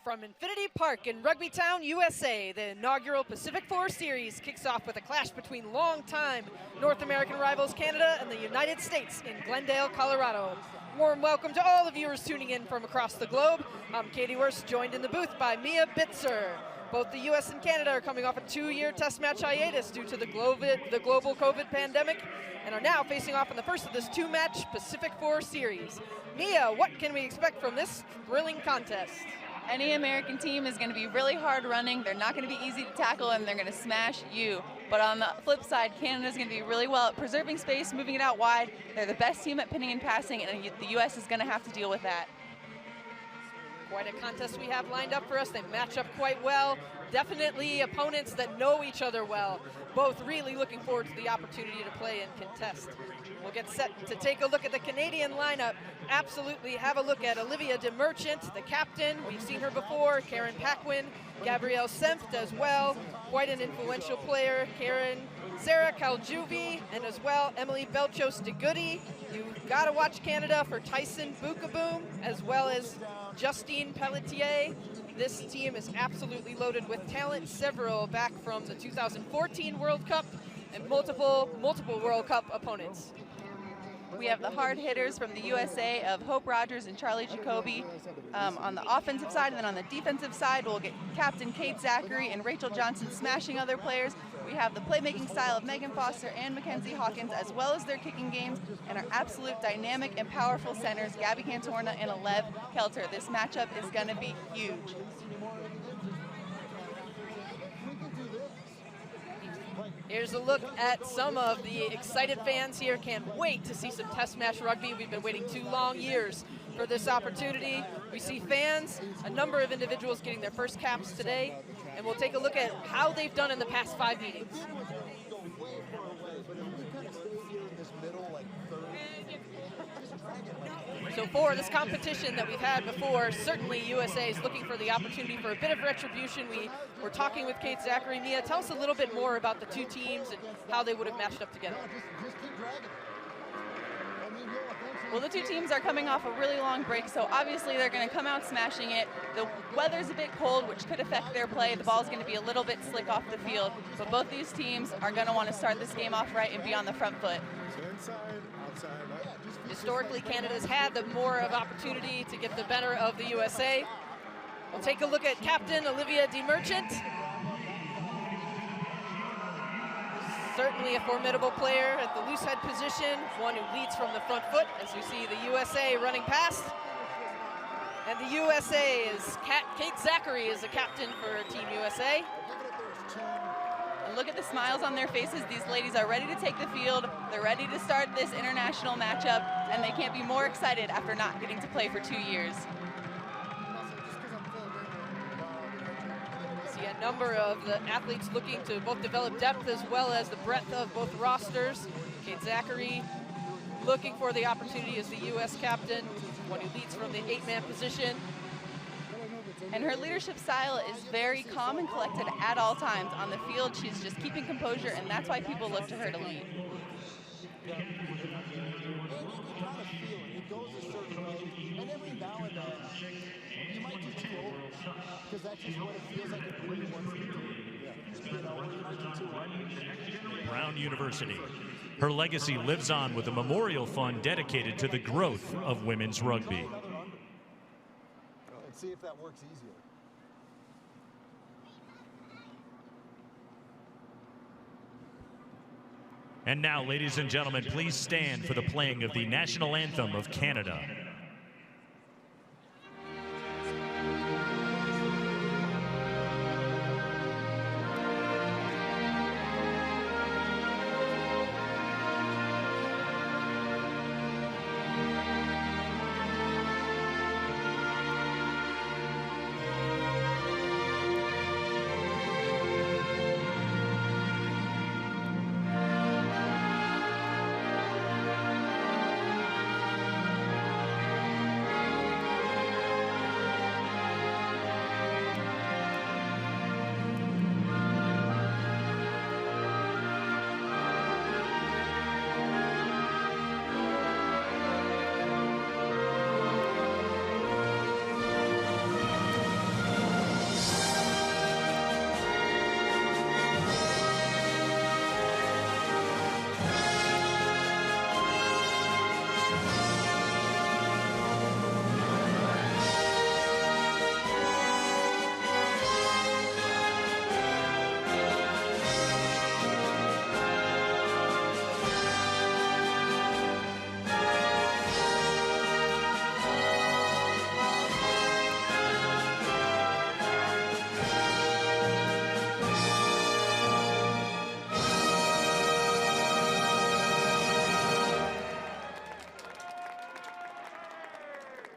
From Infinity Park in Rugby Town, USA, the inaugural Pacific 4 Series kicks off with a clash between longtime North American rivals Canada and the United States in Glendale, Colorado. Warm welcome to all the viewers tuning in from across the globe. I'm Katie Wurst, joined in the booth by Mia Bitzer. Both the US and Canada are coming off a 2-year test match hiatus due to the global COVID pandemic and are now facing off in the first of this 2-match Pacific 4 Series. Mia, what can we expect from this thrilling contest? Any American team is going to be really hard running. They're not going to be easy to tackle, and they're going to smash you. But on the flip side, Canada's going to be really well at preserving space, moving it out wide. They're the best team at pinning and passing, and the U.S. is going to have to deal with that. Quite a contest we have lined up for us. They match up quite well. Definitely opponents that know each other well. Both really looking forward to the opportunity to play and contest. We'll get set to take a look at the Canadian lineup. Absolutely have a look at Olivia DeMerchant, the captain. We've seen her before. Karen Paquin, Gabrielle Senft as well. Quite an influential player. Sarah Caljuvi, and as well Emily Belchos de Goody. You've got to watch Canada for Tyson Bukaboom, as well as Justine Pelletier. This team is absolutely loaded with talent, several back from the 2014 World Cup and multiple World Cup opponents. We have the hard hitters from the USA of Hope Rogers and Charlie Jacoby on the offensive side, and then on the defensive side, we'll get Captain Kate Zachary and Rachel Johnson smashing other players. We have the playmaking style of Megan Foster and Mackenzie Hawkins, as well as their kicking games, and our absolute dynamic and powerful centers, Gabby Cantorna and Alev Kelter. This matchup is going to be huge. Here's a look at some of the excited fans here. Can't wait to see some test match rugby. We've been waiting 2 long years for this opportunity. We see fans, a number of individuals getting their first caps today, and we'll take a look at how they've done in the past 5 meetings. So for this competition that we've had before, certainly USA is looking for the opportunity for a bit of retribution. We were talking with Kate Zachary. Mia, tell us a little bit more about the 2 teams and how they would have matched up together. Well, the 2 teams are coming off a really long break, so obviously they're going to come out smashing it. The weather's a bit cold, which could affect their play. The ball's going to be a little bit slick off the field, but both these teams are going to want to start this game off right and be on the front foot. Historically, Canada's had the more of opportunity to get the better of the USA. We'll take a look at Captain Olivia DeMerchant. Certainly a formidable player at the loose head position, one who leads from the front foot, as you see the USA running past. And the USA is Kate Zachary is the captain for Team USA. And look at the smiles on their faces. These ladies are ready to take the field. They're ready to start this international matchup, and they can't be more excited after not getting to play for 2 years. See a number of the athletes looking to both develop depth as well as the breadth of both rosters. Kate Zachary looking for the opportunity as the U.S. captain, one who leads from the 8-man position. And her leadership style is very calm and collected at all times. On the field, she's just keeping composure, and that's why people look to her to lead. Brown University. Her legacy lives on with a memorial fund dedicated to the growth of women's rugby. See if that works easier. And now, ladies and gentlemen, please stand for the playing of the national anthem of Canada.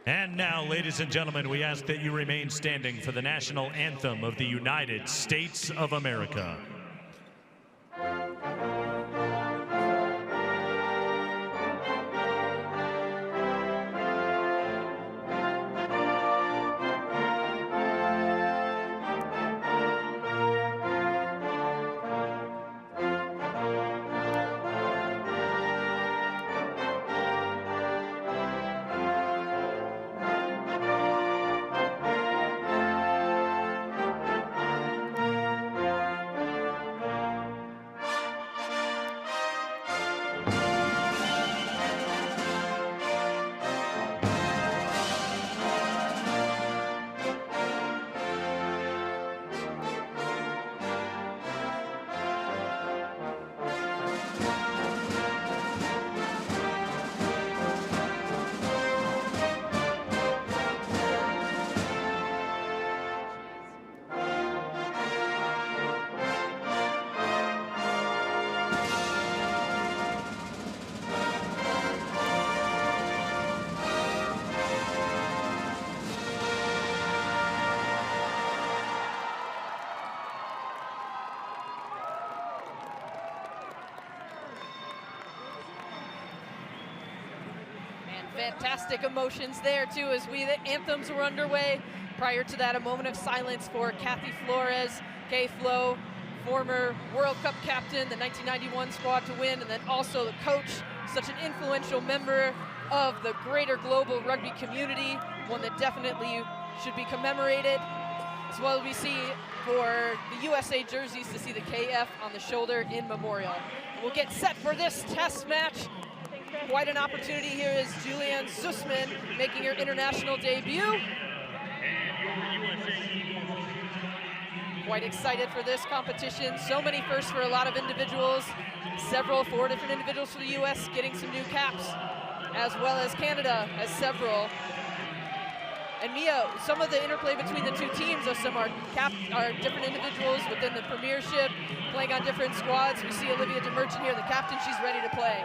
And now, ladies and gentlemen, we ask that you remain standing for the national anthem of the United States of America. Fantastic emotions there too as the anthems were underway. Prior to that, a moment of silence for Kathy Flores, K-Flo, former World Cup captain, the 1991 squad to win, and then also the coach, such an influential member of the greater global rugby community, one that definitely should be commemorated. As well as we see for the USA jerseys to see the KF on the shoulder in memorial. We'll get set for this test match. Quite an opportunity here is Julianne Sussman making her international debut. Quite excited for this competition. So many firsts for a lot of individuals. Four different individuals for the US getting some new caps, as well as Canada has several. And Mia, some of the interplay between the two teams are different individuals within the premiership, playing on different squads. We see Olivia DeMerchant here, the captain, she's ready to play.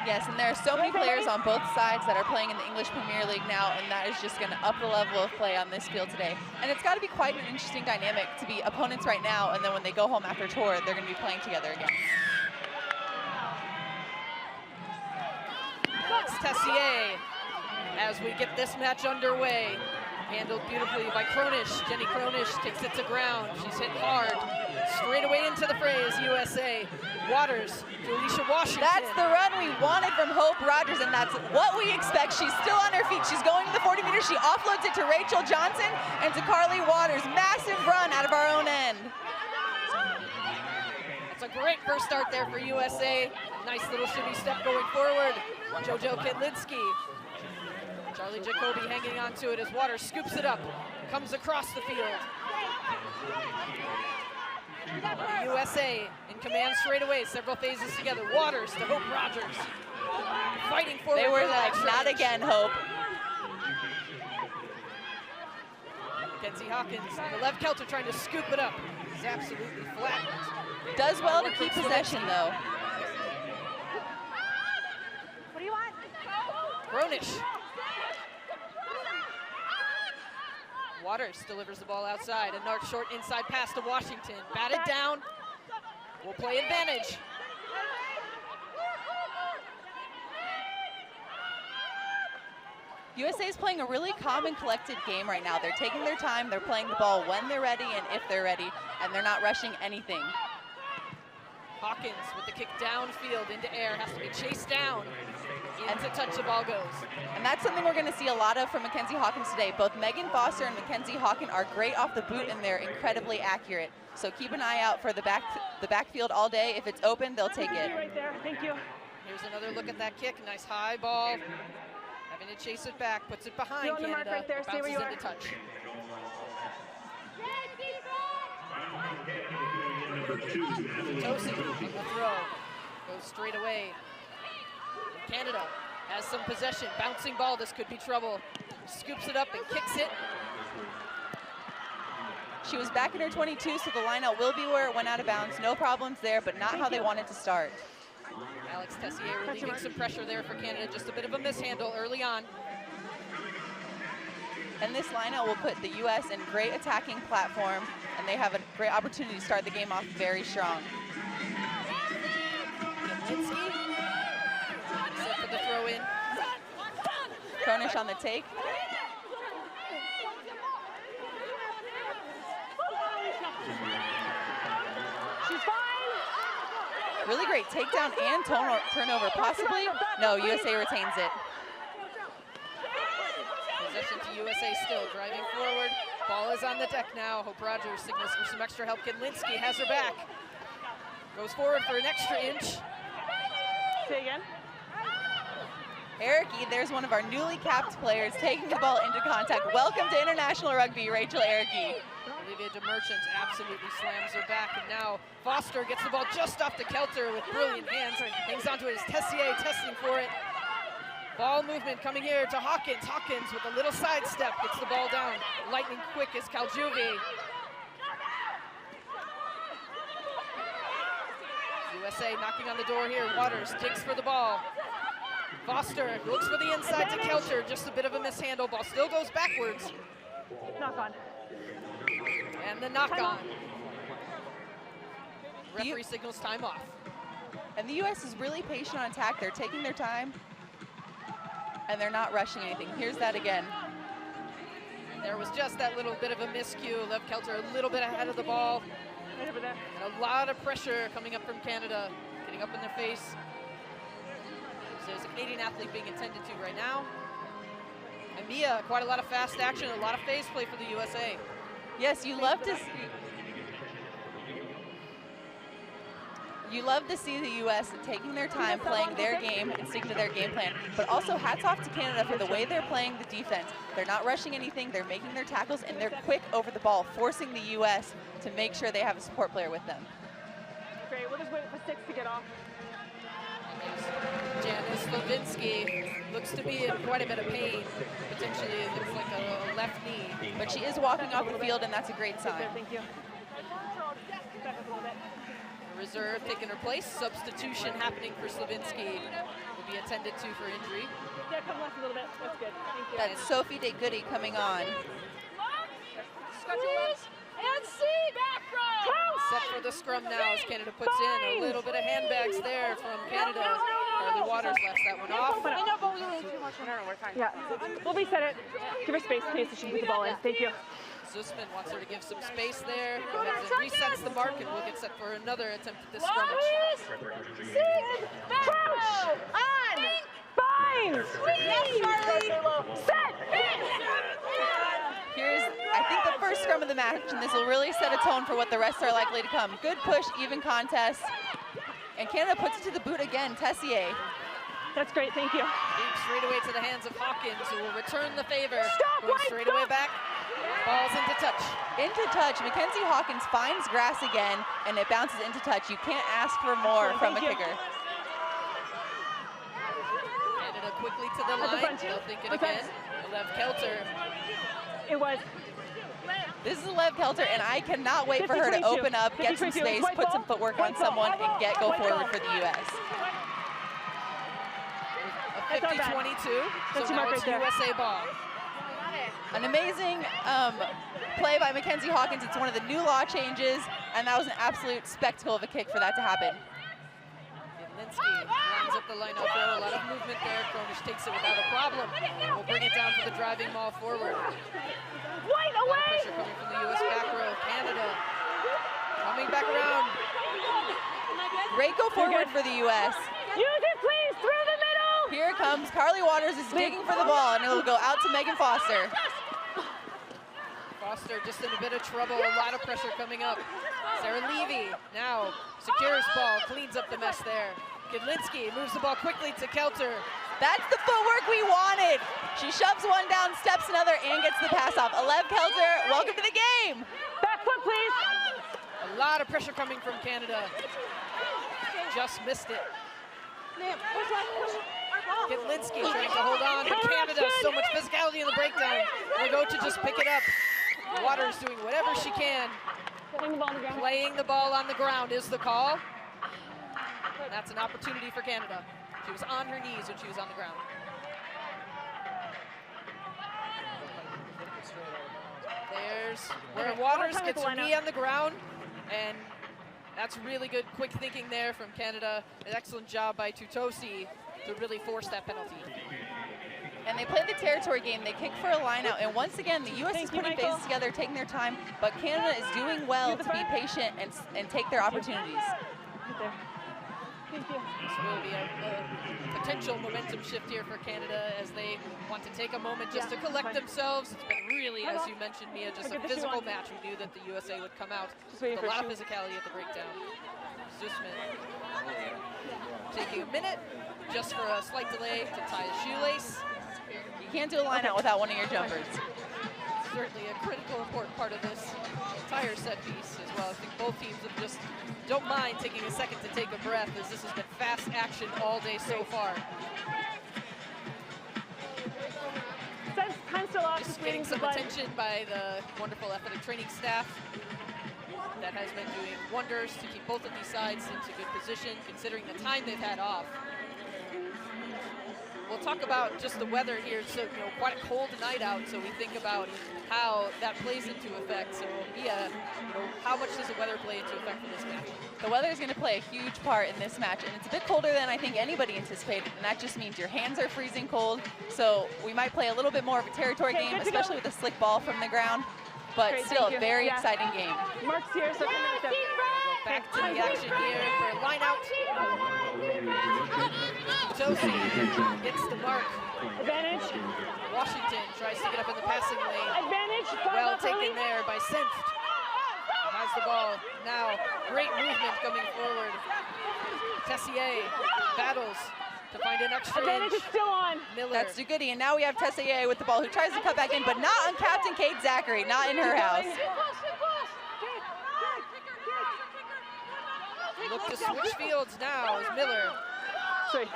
Yes, and there are so many players on both sides that are playing in the English Premier League now, and that is just going to up the level of play on this field today. And it's got to be quite an interesting dynamic to be opponents right now, and then when they go home after tour, they're going to be playing together again. Alex Tessier, as we get this match underway. Handled beautifully by Cronish. Jenny Cronish takes it to ground. She's hit hard. Straight away into the fray is USA. Waters to Alicia Washington. That's the run we wanted from Hope Rogers, and that's what we expect. She's still on her feet. She's going to the 40 meters. She offloads it to Rachel Johnson and to Carly Waters. Massive run out of our own end. It's a great first start there for USA. Nice little shimmy step going forward. JoJo Kedlinski. Charlie Jacoby hanging on to it as Waters scoops it up, comes across the field. USA in command straight away, several phases together. Waters to Hope Rogers. Fighting forward. They were like, not again, Hope. Mackenzie Hawkins and the left Kelter trying to scoop it up. He's absolutely flattened. Does well to keep possession, though. What do you want? Cronish. Waters delivers the ball outside. A short inside pass to Washington. Batted down. We'll play advantage. USA is playing a really calm and collected game right now. They're taking their time. They're playing the ball when they're ready and if they're ready, and they're not rushing anything. Hawkins with the kick downfield into air. Has to be chased down. And to touch the ball goes. And that's something we're going to see a lot of from Mackenzie Hawkins today. Both Megan Foster and Mackenzie Hawkins are great off the boot, and they're incredibly accurate. So keep an eye out for the backfield all day. If it's open, they'll take it. Right there. Thank you. Here's another look at that kick. Nice high ball. Having to chase it back. Puts it behind Canada. Right there. Stay where you bounces into are. touch. Tosi on the throw. Goes straight away. Canada has some possession. Bouncing ball. This could be trouble. Scoops it up and kicks it. She was back in her 22, so the lineout will be where it went out of bounds. No problems there, but not how they wanted to start. Alex Tessier relieving some pressure there for Canada. Just a bit of a mishandle early on. And this lineout will put the U.S. in great attacking platform, and they have a great opportunity to start the game off very strong. Linsky set for the throw in. Kronish on the take. She's fine. Really great takedown and turnover, possibly. No, USA retains it. Possession to USA still, driving forward. Ball is on the deck now. Hope Rogers signals for some extra help. Kedlinski has her back. Goes forward for an extra inch. Say again. Ericke, there's one of our newly capped players taking the ball into contact. Welcome to International Rugby, Rachel Ericke. Olivia DeMerchant absolutely slams her back, and now Foster gets the ball just off the Kelter with brilliant hands. Hangs onto it as Tessier testing for it. Ball movement coming here to Hawkins. Hawkins with a little sidestep gets the ball down. Lightning quick is Kaljuvi. USA knocking on the door here. Waters digs for the ball. Foster looks for the inside to Kelter. Just a bit of a mishandle. Ball still goes backwards. Knock on. And the knock on. Referee signals time off. And the U.S. is really patient on attack. They're taking their time, and they're not rushing anything. Here's that again. There was just that little bit of a miscue. Lev Kelter a little bit ahead of the ball. Right over there. And a lot of pressure coming up from Canada, getting up in their face. So there's a Canadian athlete being attended to right now. And Mia, quite a lot of fast action, a lot of phase play for the USA. Yes, you love to see the U.S. taking their time, playing their game, and sticking to their game plan. But also hats off to Canada for the way they're playing the defense. They're not rushing anything, they're making their tackles, and they're quick over the ball, forcing the U.S. to make sure they have a support player with them. Great, we'll just wait for 6 to get off. Janice Slavinsky looks to be in quite a bit of pain. Potentially it looks like a left knee. But she is walking off the field, and that's a great sign. Thank you. Back up a little bit. Reserve taking her place. Substitution happening for Slavinsky. Will be attended to for injury. Yeah, come left a little bit. That's good. Thank you. That's Sophie De Goody coming on. And see back row. Set for the scrum now as Canada puts in a little bit of handbags there from Canada. Carly Waters left that one off. I know, but we were too much. No, we're fine. Yeah, we'll reset it. Give her space, please, so she can put the ball in. Thank you. Zussman wants her to give some space there. Go ahead and resets the mark, and we'll get set for another attempt at this scrummage. Crouch! On! Bind! Set! Here's, I think, the first scrum of the match, and this will really set a tone for what the rest are likely to come. Good push, even contest. And Canada puts it to the boot again, Tessier. That's great, thank you. Deep straight away to the hands of Hawkins, who will return the favor. Stop, Going straight away back. Ball's into touch. Into touch. Mackenzie Hawkins finds grass again, and it bounces into touch. You can't ask for more from a kicker. Canada quickly to the line. They'll think it again. Lev Kelter. It was. This is Lev Kelter, and I cannot wait for her to open up, get some space, put some footwork on someone, and go forward for the U.S. A 50-22, so now it's USA ball. An amazing play by Mackenzie Hawkins. It's one of the new law changes, and that was an absolute spectacle of a kick for that to happen. Linsky lines up the line out there. A lot of movement there. Kronish takes it without a problem. We'll bring it down for the driving ball forward. White A lot of away! pressure coming from the U.S. back row. Canada coming back around. Great go forward for the U.S. Use it, please, through the middle! Here comes Carly Waters is digging for the ball, and it will go out to Megan Foster. Foster just in a bit of trouble. A lot of pressure coming up. Sarah Levy now secures ball, cleans up the mess there. Kedlinski moves the ball quickly to Kelter. That's the footwork we wanted. She shoves one down, steps another, and gets the pass off. Lev Kelter, welcome to the game. Back foot, please. A lot of pressure coming from Canada. Just missed it. Kedlinski trying to hold on, but Canada, so much physicality in the breakdown. They go to just pick it up. Waters doing whatever she can. Playing the ball on the ground is the call. And that's an opportunity for Canada. She was on her knees when she was on the ground. players. Where Waters gets a knee on the ground, and that's really good quick thinking there from Canada. An excellent job by Tutosi to really force that penalty. And they play the territory game. They kick for a line out. And once again, the U.S. is putting phases together, taking their time, but Canada is doing well to be patient and take their opportunities. Right there. Thank you. This will be a potential momentum shift here for Canada as they want to take a moment just to collect themselves. It's been really, as you mentioned, Mia, just a physical match. We knew that the USA would come out with a lot of physicality at the breakdown. Zusman taking a minute just for a slight delay to tie a shoelace. You can't do a line out without one of your jumpers. Certainly a critical, important part of this entire set piece as well. I think both teams have just don't mind taking a second to take a breath, as this has been fast action all day so far. Time's still off. Just getting some attention by the wonderful athletic training staff that has been doing wonders to keep both of these sides into good position, considering the time they've had off. We'll talk about just the weather here. So, quite a cold night out, so we think about how that plays into effect. So, Mia, how much does the weather play into effect for this match? The weather is going to play a huge part in this match, and it's a bit colder than I think anybody anticipated, and that just means your hands are freezing cold. So we might play a little bit more of a territory game, especially with a slick ball from the ground, but still a very exciting game. Mark's here, so back to the action here for a line out. Tosi hits the mark. Advantage. Washington tries to get up in the passing lane. Advantage. Well taken there by Senft. Has the ball now. Great movement coming forward. Tessier battles to find an extra Advantage inch. is still on. Miller. That's Dugudi, and now we have Tessier with the ball, who tries to cut back in, but not on Captain Kate Zachary, not in her house. Look to switch fields now as Miller. Sorry.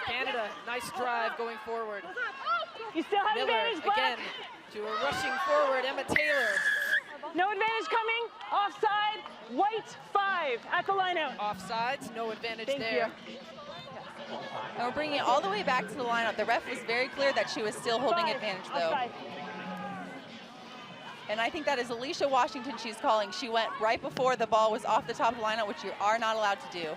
Canada, nice drive going forward. You still have Miller advantage, Black. again to a rushing forward, Emma Taylor. No advantage coming. Offside. White 5 at the lineout. Offsides, no advantage Thank there. you. And we're bringing it all the way back to the lineup. The ref was very clear that she was still holding 5. advantage, though. Offside. And I think that is Alicia Washington she's calling. She went right before the ball was off the top of the lineup, which you are not allowed to do.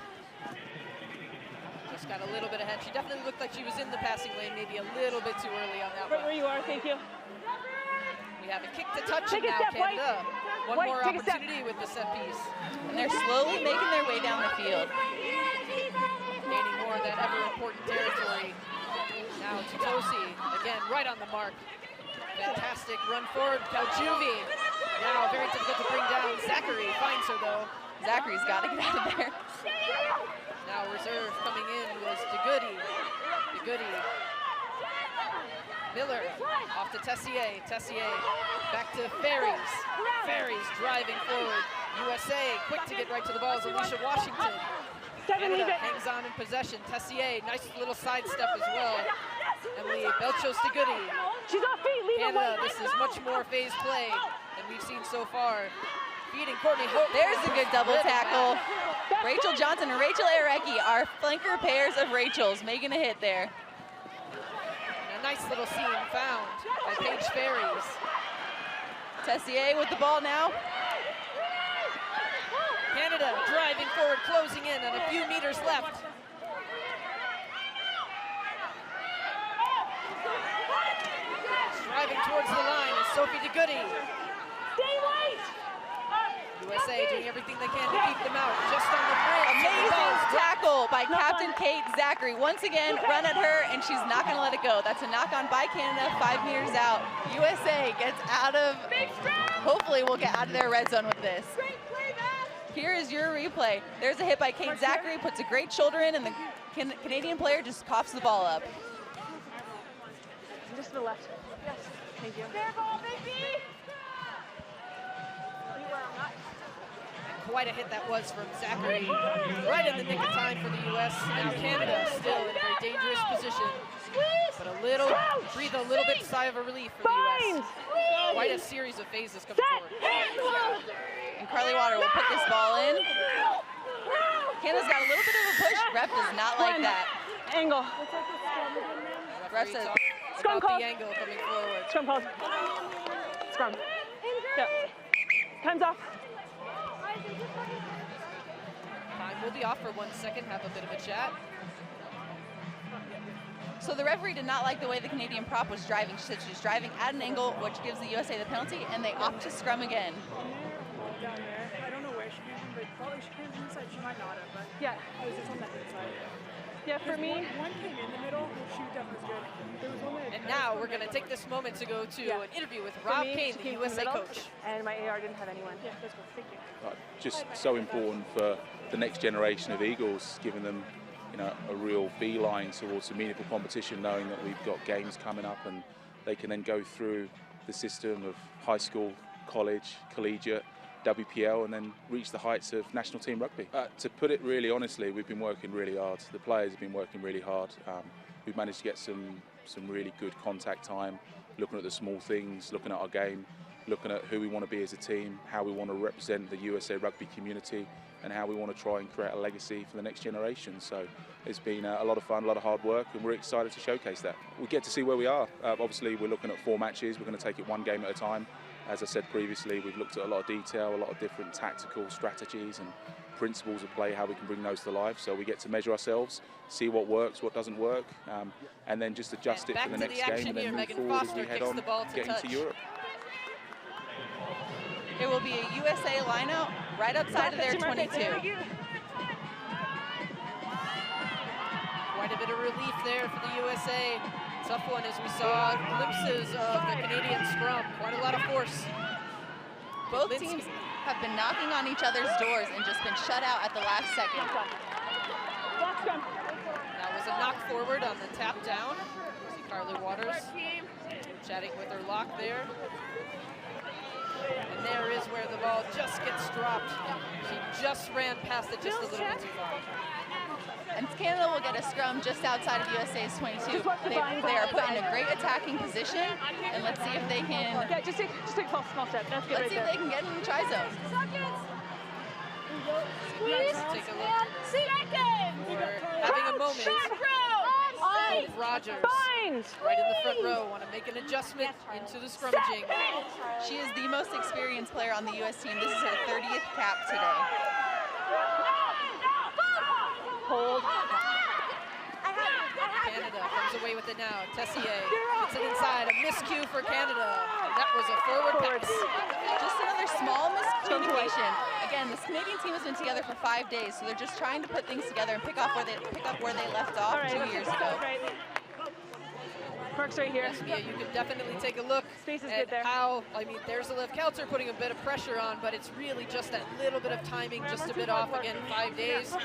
Just got a little bit ahead. She definitely looked like she was in the passing lane, maybe a little bit too early on that Right one. where you are, thank you. We have a kick to touch Take it a now, step, White. Canada. One White, more take a step. opportunity with the set piece. And they're slowly making their way down the field. Gaining more of that ever-important territory. Now Tutosi, again, right on the mark. Fantastic run forward, Kaljuvi. Now very difficult to bring down. Zachary finds her, though. Zachary's got to get out of there. Now reserve coming in was Dugudi. Miller off to Tessier. Tessier back to Ferries. Ferries driving forward. USA quick to get right to the ball is Alicia Washington. Canada hangs on in possession. Tessier, nice little sidestep as well. Emily Belchos Dugudi. She's off feet, leave Canada, her. this is much more phased play than we've seen so far. Beating Courtney Hope. There's a good double tackle. Rachel Johnson and Rachel Arecki are flanker pairs of Rachels, making a hit there. And a nice little seam found by Paige Ferries. Tessier with the ball now. Canada driving forward, closing in, and a few meters left. Driving towards the line is Sophie Dugudi. Stay late. USA doing everything they can to keep them out. Just on the bridge. Amazing tackle by Captain Kate Zachary. Once again, run at her, and she's not going to let it go. That's a knock-on by Canada, 5 meters out. USA gets out of, hopefully we'll get out of their red zone with this. Here is your replay. There's a hit by Kate Zachary, puts a great shoulder in, and the Canadian player just coughs the ball up. Just to the left. Yes. Thank you. And quite a hit that was from Zachary. Right in the nick of time for the U.S. Now Canada still in a very dangerous position. But breathe a little bit sigh of a relief for the U.S. Quite a series of phases coming forward. And Carly Water will put this ball in. Canada's got a little bit of a push. Ref does not like that. Angle. Ref says, about the angle coming forward. Scrum called. Scrum. Yeah. Time's off. Time will be off for 1 second. Have a bit of a chat. So the referee did not like the way the Canadian prop was driving. She said she was driving at an angle, which gives the USA the penalty, and they opt to scrum again. Down there. I don't know where she came from, but probably she came from inside. She might not have, but Yeah. I was just on that inside. Yeah, for me. One came in the middle, and she definitely was good. There was one that And now we're going to take this moment to go to an interview with For Rob me, Kane, she the came from USA middle, coach. And my AR didn't have anyone. Yeah, that's good. Thank you. Just so important for the next generation of Eagles, giving them, you know, a real beeline towards a meaningful competition, knowing that we've got games coming up and they can then go through the system of high school, college, collegiate, WPL, and then reach the heights of national team rugby. To put it really honestly, we've been working really hard. The players have been working really hard. We've managed to get some really good contact time, looking at the small things, looking at our game, looking at who we want to be as a team, how we want to represent the USA rugby community, and how we want to try and create a legacy for the next generation. So it's been a lot of fun, a lot of hard work, and we're excited to showcase that. We get to see where we are. Obviously, we're looking at 4 matches. We're going to take it one game at a time. As I said previously, we've looked at a lot of detail, a lot of different tactical strategies and principles of play, how we can bring those to life. So we get to measure ourselves, see what works, what doesn't work, and then just adjust it for the next game and then move forward as we head on, getting to Europe. It will be a USA lineout right outside of their 22. Quite a bit of relief there for the USA. Tough one as we saw glimpses of the Canadian scrum. Quite a lot of force. Both teams have been knocking on each other's doors and just been shut out at the last second. That was a knock forward on the tap down. See Carly Waters chatting with her lock there. And there is where the ball just gets dropped. She just ran past it just a little bit too far. And Canada will get a scrum just outside of USA's 22. They are put in a great attacking position, and let's see if they can. Yeah, just take a small step. That's good. Let's see if they can get in the try zone. Let's take a look. We're having a moment. Hope Rogers, right in the front row, want to make an adjustment into the scrummaging. She is the most experienced player on the U.S. team. This is her 30th cap today. Hold. Canada comes away with it now. Tessier gets it inside. A miscue for Canada. That was a forward pass. Just another small miscommunication. Again, this Canadian team has been together for 5 days, so they're just trying to put things together and pick up where they left off 2 years ago. Mark's right here. Yes, Mia, you can definitely take a look Space is at good there. how, I mean, there's Liv Kelter putting a bit of pressure on, but it's really just that little bit of timing, just a bit off. Again, 5 days.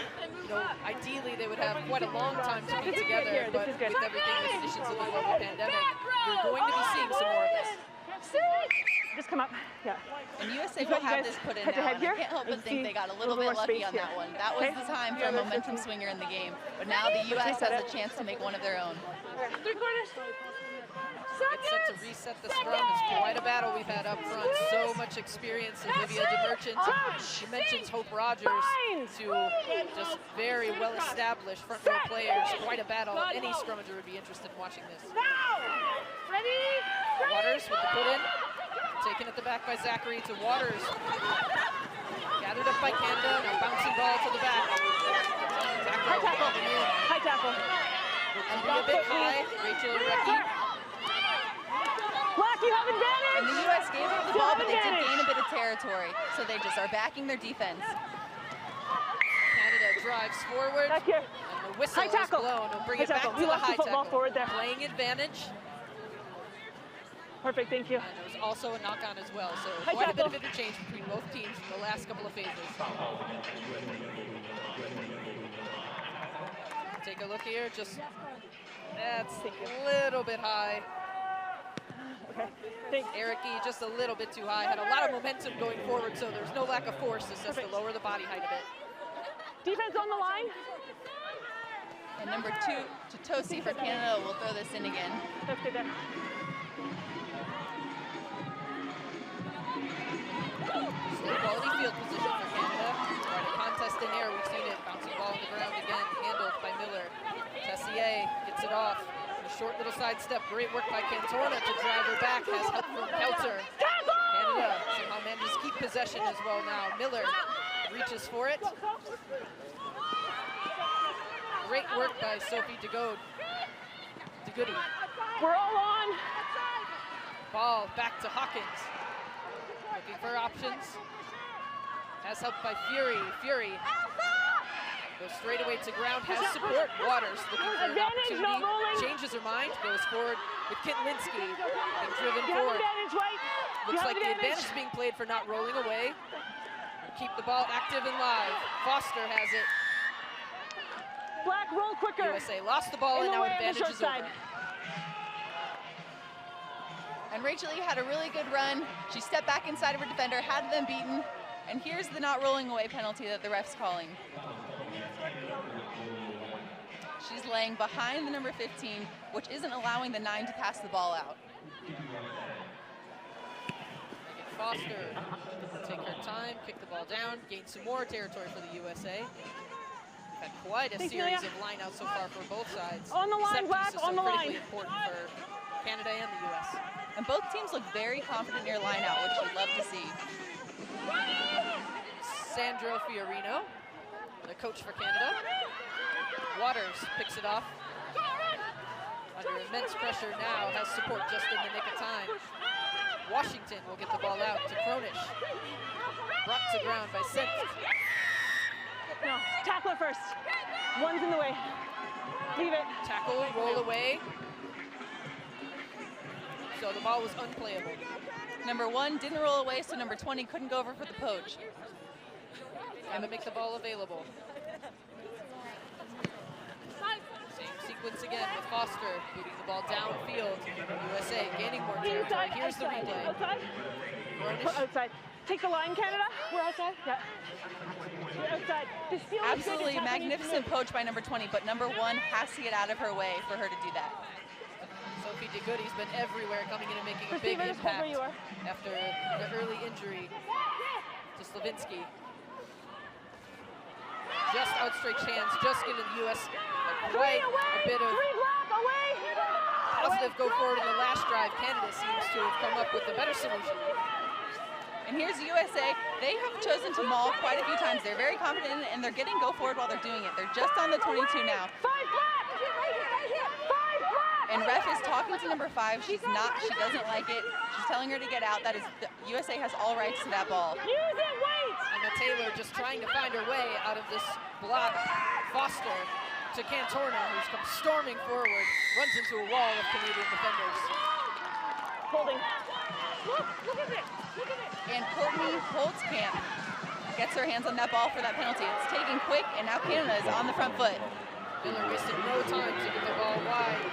You know, ideally they would have quite a long time to be together, but with everything, the conditions of the global pandemic, you're going to be seeing some more of this. Just come up. Yeah. And USA will have this put in now, and I can't help but think they got a little bit lucky on that one. That was the time for a momentum swinger in the game. But now the U.S. has a chance to make one of their own. 3 quarters. It's set to reset the scrum. It's quite a battle we've had up front. So much experience. Olivia DeMerchant, she mentions Hope Rogers, two just very well-established front row players. Quite a battle. Any scrummager would be interested in watching this. Ready? Waters with the put-in. Taken at the back by Zachary to Waters. Gathered up by Canada. Now bouncing ball to the back. High tackle. High tackle. And be a bit high. Rachel Recchi. Black, you have advantage. And the U.S. gave up the ball, but they did gain a bit of territory. So they just are backing their defense. Canada drives forward. Back here. And the whistle is blown. We'll bring it back to the high tackle. Forward there. Playing advantage. Perfect, thank you. And there was also a knock-on as well, so quite a bit of interchange between both teams in the last couple of phases. Take a look here, just that's a little bit high. Okay, thanks. Ericky just a little bit too high, had a lot of momentum going forward, so there's no lack of force, it's just to lower the body height a bit. Defense on the line. And number 2, Totosi for Canada will throw this in again. That's good there. Still quality field position for Canada. Quite a contest in air, we've seen it. Bouncing ball on the ground again, handled by Miller. Tessier gets it off. A short little sidestep, great work by Cantorna to drive her back, has help from Kelter. Canada Canada somehow manages to keep possession as well now. Miller reaches for it. Great work by Sophie DeGode. DeGoody. We're all on. Ball back to Hawkins. Looking for options. Has help by Fury. Fury goes straight away to ground, has support. Waters looking for an opportunity. Changes her mind, goes forward with Kitlinski and driven forward. Looks like the advantage is being played for not rolling away. Keep the ball active and live. Foster has it. Black, roll quicker. USA lost the ball and now advantage is over. And Rachel Lee had a really good run. She stepped back inside of her defender, had them beaten. And here's the not rolling away penalty that the ref's calling. She's laying behind the number 15, which isn't allowing the 9 to pass the ball out. Foster take her time, kick the ball down, gain some more territory for the USA. Had quite a series of lineouts so far for both sides. On the line, Black, on the line. Critically important for Canada and the US. And both teams look very confident in their lineout, which you'd love to see. Sandro Fiorino, the coach for Canada. Waters picks it off. Under immense pressure now, has support just in the nick of time. Washington will get the ball out to Kronish. Brought to ground by Senft. No, tackle it first. One's in the way. Leave it. Tackle, roll away. So the ball was unplayable. Number 1 didn't roll away, so number 20 couldn't go over for the poach. And to make the ball available. Same sequence again with Foster, booting the ball downfield. USA gaining more territory. Here's the replay. Outside. Outside. Take the line, Canada. We're outside. Yeah. We're outside. Absolutely magnificent poach by number 20, but number 1 has to get out of her way for her to do that. Sophie DeGoody's been everywhere, coming in and making a big impact after the early injury to Slavinsky. Just outstretched hands, just giving the U.S. quite a bit of positive go forward in the last drive. Canada seems to have come up with a better solution. And here's the USA. They have chosen to maul quite a few times. They're very confident in it, and they're getting go forward while they're doing it. They're just on the 22 now. And ref is talking to number 5. She doesn't like it. She's telling her to get out. That is, the USA has all rights to that ball. Use it, wait! Emma Taylor just trying to find her way out of this block. Foster to Cantorna, who's come storming forward, runs into a wall of Canadian defenders. Holding. Look at it. Look at it. And Courtney Holtzkamp gets her hands on that ball for that penalty. It's taken quick, and now Canada is on the front foot. Miller wasted no time to get the ball wide.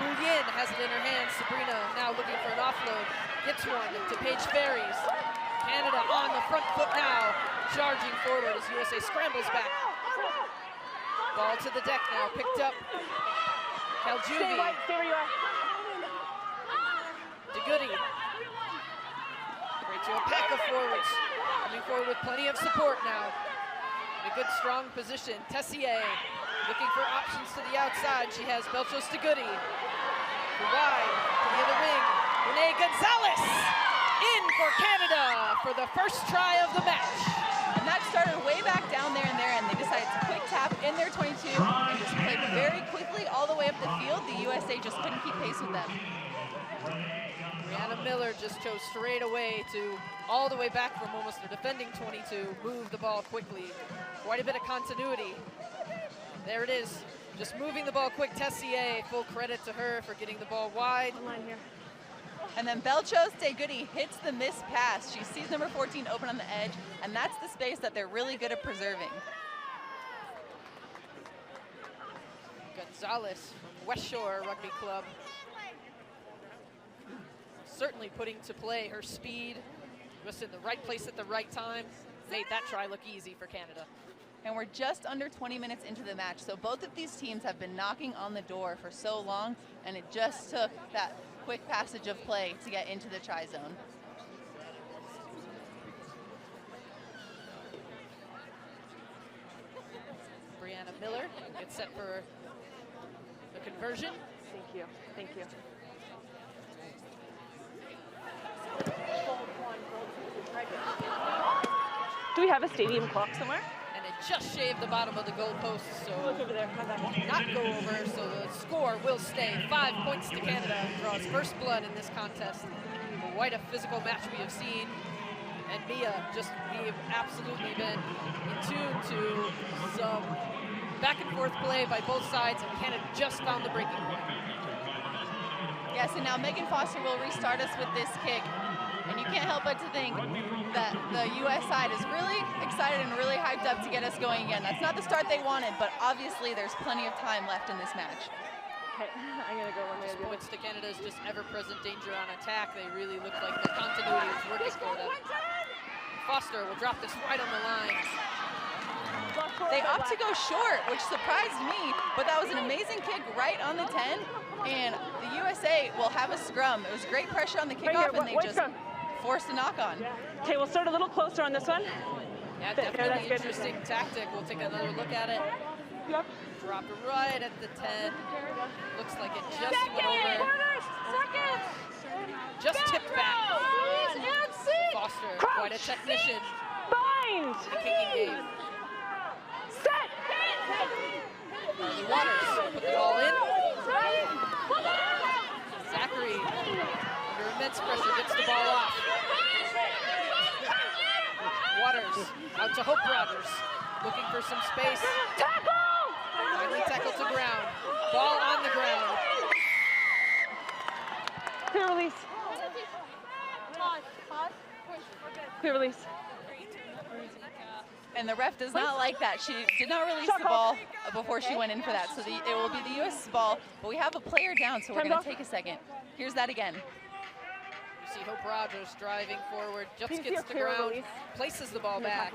Bouillon has it in her hands. Sabrina now looking for an offload. Gets one to Paige Ferries. Canada on the front foot now, charging forward as USA scrambles back. Ball to the deck now, picked up. Caljuvi. Stay where you are. DeGoody. Great to a pack of forwards. Coming forward with plenty of support now. In a good, strong position. Tessier looking for options to the outside. She has Belchos DeGoody. Wide to the other wing. Renee Gonzalez in for Canada for the first try of the match. And that started way back down there, and they decided to quick tap in their 22 and just played very quickly all the way up the field. The USA just couldn't keep pace with them. Brianna Miller just chose straight away to all the way back from almost the defending 22, move the ball quickly. Quite a bit of continuity. There it is. Just moving the ball quick. Tessier, full credit to her for getting the ball wide. Line here. And then Belchos DeGoody hits the missed pass. She sees number 14 open on the edge, and that's the space that they're really good at preserving. Gonzalez from West Shore Rugby Club. Certainly putting to play her speed, just in the right place at the right time. Made that try look easy for Canada. And we're just under 20 minutes into the match, so both of these teams have been knocking on the door for so long, and it just took that quick passage of play to get into the try zone. Brianna Miller gets set for the conversion. Thank you. Thank you. Do we have a stadium clock somewhere? And it just shaved the bottom of the goalpost, so Look over there. My bad. not go over, so the score will stay. 5 points to Canada, draws first blood in this contest. Quite a physical match we have seen. And Mia, we have absolutely been in tune to some back and forth play by both sides, and Canada just found the breaking point. Yes, and now Megan Foster will restart us with this kick. And you can't help but to think that the U.S. side is really excited and really hyped up to get us going again. That's not the start they wanted, but obviously there's plenty of time left in this match. Okay, I'm gonna go one way or the other. Points to Canada's just ever-present danger on attack. They really look like the continuity is working for them. Foster will drop this right on the line. They opt to go short, which surprised me, but that was an amazing kick right on the 10, and the USA will have a scrum. It was great pressure on the kickoff, and they just forced a knock-on. Okay, we'll start a little closer on this one. Yeah, That's definitely good. interesting tactic. We'll take another look at it. Yep. Drop it right at the 10. Looks like it just went over. Just tipped back. Foster, quite a technician. Bind! The kicking game. Set! Marley Waters put the ball in. Zachary, under immense pressure, gets the ball off. Waters out to Hope Rogers, looking for some space. Tackle! Finally tackled to ground. Ball on the ground. Clear release. Clear release. And the ref does not like that. She did not release the ball before she went in for that. So it will be the U.S. ball, but we have a player down, so we're going to take a second. Here's that again. You see Hope Rogers driving forward, just gets to ground, places the ball back.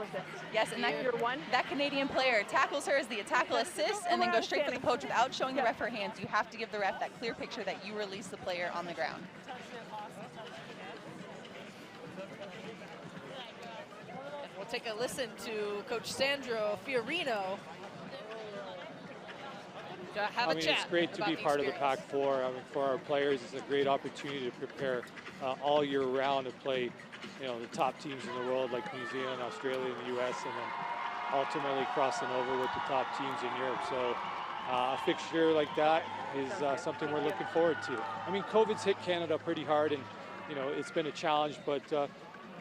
Yes, and that Canadian player tackles her as the tackle assist and then goes straight for the poach without showing the ref her hands. You have to give the ref that clear picture that you release the player on the ground. We'll take a listen to Coach Sandro Fiorino to have a chat. It's great to be part of the Pac-4. For our players, it's a great opportunity to prepare all year round to play, the top teams in the world like New Zealand, Australia, and the U.S., and then ultimately crossing over with the top teams in Europe. So a fixture like that is something we're looking forward to. COVID's hit Canada pretty hard, and it's been a challenge, but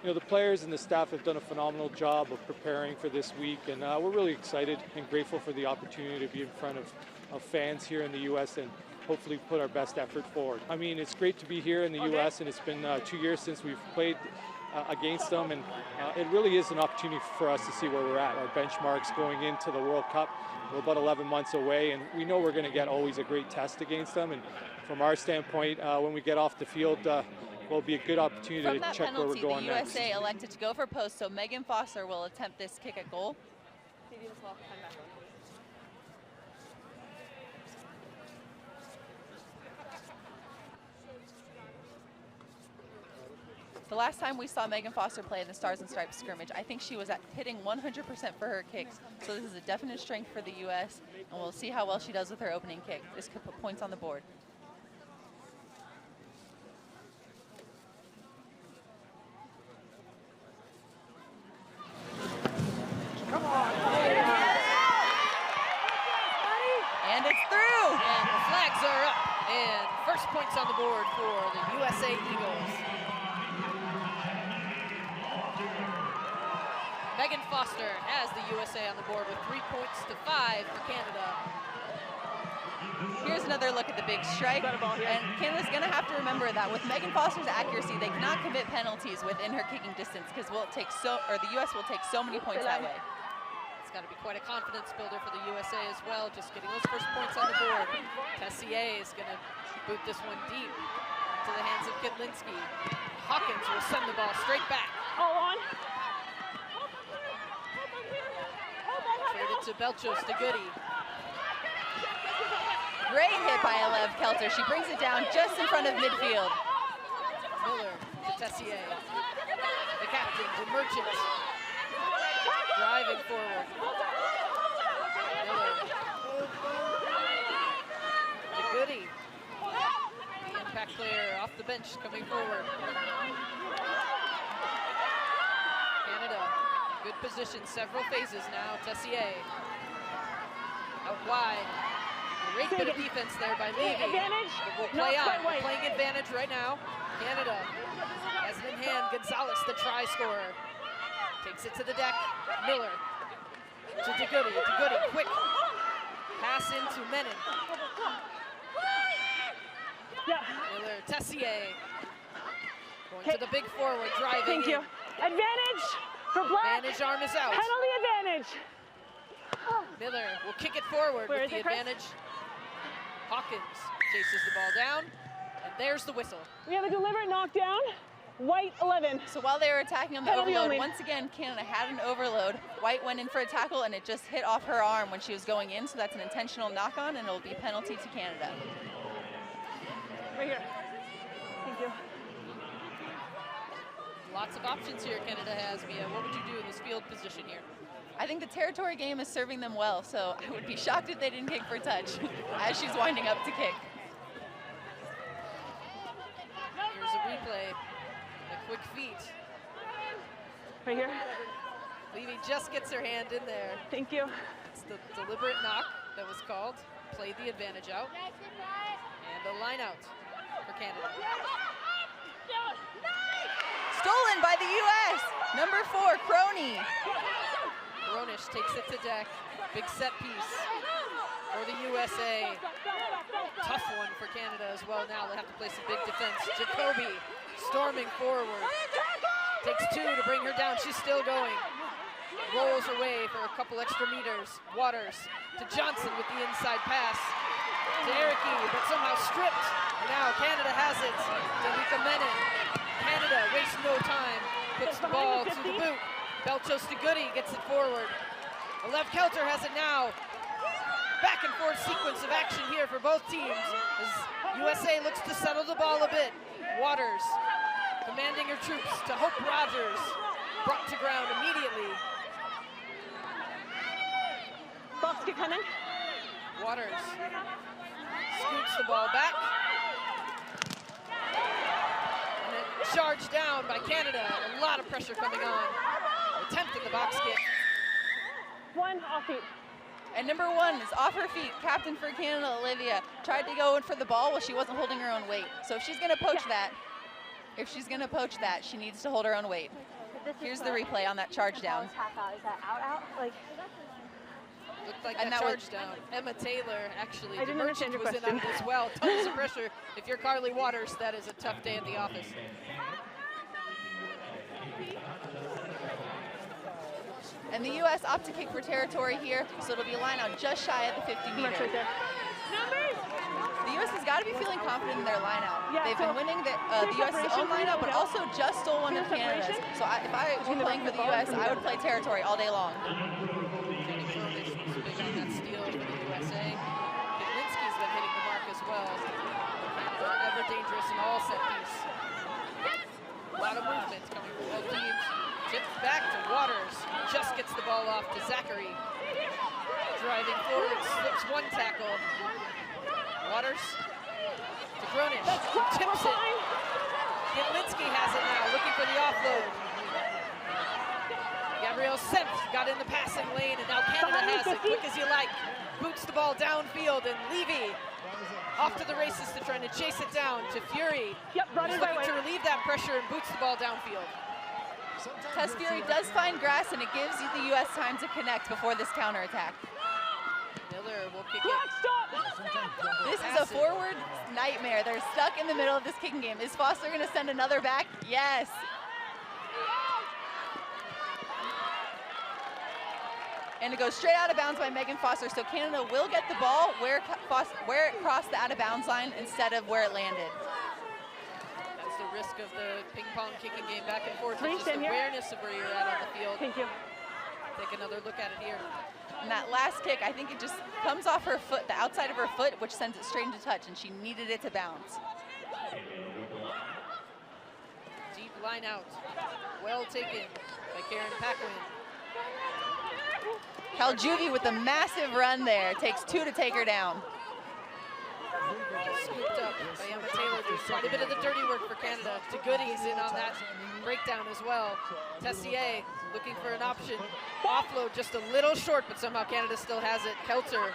the players and the staff have done a phenomenal job of preparing for this week, and we're really excited and grateful for the opportunity to be in front of fans here in the U.S. and hopefully put our best effort forward. It's great to be here in the U.S., and it's been 2 years since we've played against them, and it really is an opportunity for us to see where we're at. Our benchmarks going into the World Cup, we're about 11 months away, and we know we're going to get always a great test against them, and from our standpoint, when we get off the field, will be a good opportunity to check where we're going next. The USA elected to go for post, so Megan Foster will attempt this kick at goal. The last time we saw Megan Foster play in the Stars and Stripes scrimmage, I think she was hitting 100% for her kicks. So this is a definite strength for the U.S., and we'll see how well she does with her opening kick. This could put points on the board. And it's through! And the flags are up, and first points on the board for the USA Eagles. Megan Foster has the USA on the board with 3 points to 5 for Canada. Here's another look at the big strike, and Canada's going to have to remember that with Megan Foster's accuracy, they cannot commit penalties within her kicking distance because the U.S. will take so many points that way. It's got to be quite a confidence builder for the USA as well, just getting those first points on the board. Tessier is going to boot this one deep into the hands of Kitlinski. Hawkins will send the ball straight back. All on. Traded to Belchos to Goody. Great hit by Alev Kelter. She brings it down just in front of midfield. Miller to Tessier. The captain to Merchant. Driving forward. Miller. To Goody. The impact player off the bench coming forward. field position, several phases now. Tessier out wide. Great bit of defense there by Levy. Advantage. We'll play on. We're playing advantage right now. Canada has it in hand. Gonzalez, the try scorer. Takes it to the deck. Miller to DeGoody. DeGoody, quick pass into Menon. Miller, Tessier. Going to the big forward, driving Thank you. in. Advantage for Black. Advantage arm is out. Penalty advantage. Miller will kick it forward with the advantage. Hawkins chases the ball down, and there's the whistle. We have a deliberate knockdown. White 11. So while they were attacking on the Penalty overload, only. once again, Canada had an overload. White went in for a tackle, and it just hit off her arm when she was going in, so that's an intentional knock-on, and it'll be penalty to Canada. Right here. Thank you. Lots of options here Canada has, Mia. What would you do in this field position here? I think the territory game is serving them well, so I would be shocked if they didn't kick for touch as she's winding up to kick. Here's a replay. A quick feet. Right here. Levy just gets her hand in there. Thank you. It's the deliberate knock that was called. Played the advantage out. And a line out for Canada. Stolen by the U.S. Number 4, Crony. Gronish takes it to deck. Big set piece for the USA. Tough one for Canada as well. Now they have to play some big defense. Jacoby storming forward. Takes 2 to bring her down. She's still going. Rolls away for a couple extra meters. Waters to Johnson with the inside pass. To Ericki, but somehow stripped. And now Canada has it. Danica Menon. Canada wastes no time. Puts the ball to the boot. Belchos to Goody gets it forward. Alev Kelter has it now. Back and forth sequence of action here for both teams as USA looks to settle the ball a bit. Waters commanding her troops to Hope Rogers. Brought to ground immediately. Box kick coming. Waters scoots the ball back. And then charged down by Canada. A lot of pressure coming on. Attempting the box kick. 1 off feet. And number 1 is off her feet. Captain for Canada, Olivia, tried to go in for the ball while she wasn't holding her own weight. So if she's gonna poach that, she needs to hold her own weight. Here's the replay on that charge down. Is that out? Like, Looked like And that that was- charge down. Emma Taylor actually, I didn't understand your was in on it as well. Tons of pressure. If you're Carly Waters, that is a tough day at the office. And the U.S. opt to kick for territory here, so it'll be a line out just shy of the 50 meter. right there. The U.S. has got to be feeling confident in their line out. Yeah, They've so been winning the clear U.S.'s own separation, line out, but yeah. also just stole one of Clear Canada's. separation. So if I were playing for the U.S., I would play territory all day long. Jenny Gronish was big on that steal for the USA. Kidlinski's been hitting the mark as well. Canada ever dangerous in all set piece. A lot of movement coming from both teams. Tipped back to Waters. Just gets the ball off to Zachary. Driving forward, slips 1 tackle. Waters to Gronish. Tips it. Kidlinski has it now, looking for the offload. Gabrielle Senft got in the passing lane, and now Canada has it. Quick as you like. Boots the ball downfield, and Levy off to the races to trying to chase it down to Fury. Yep, brought in Who's by looking White. to relieve that pressure and boots the ball downfield. Tess Fury does find grass, and it gives the U.S. time to connect before this counterattack. Miller will kick Black, it. stop! This is a forward nightmare. They're stuck in the middle of this kicking game. Is Foster going to send another back? Yes. And it goes straight out of bounds by Megan Foster. So Canada will get the ball where it crossed the out of bounds line instead of where it landed. That's the risk of the ping pong kicking game back and forth. Please It's just stand here. awareness of where you're at on the field. Thank you. Take another look at it here. And that last kick, I think it just comes off her foot, the outside of her foot, which sends it straight into touch, and she needed it to bounce. Deep line out. Well taken by Karen Paquin. Kaljuvie with a massive run there. Takes 2 to take her down. Scooped up by Emma Taylor, doing quite a bit of the dirty work for Canada. To Goodies in on that breakdown as well. Tessier looking for an option. Offload just a little short, but somehow Canada still has it. Kelter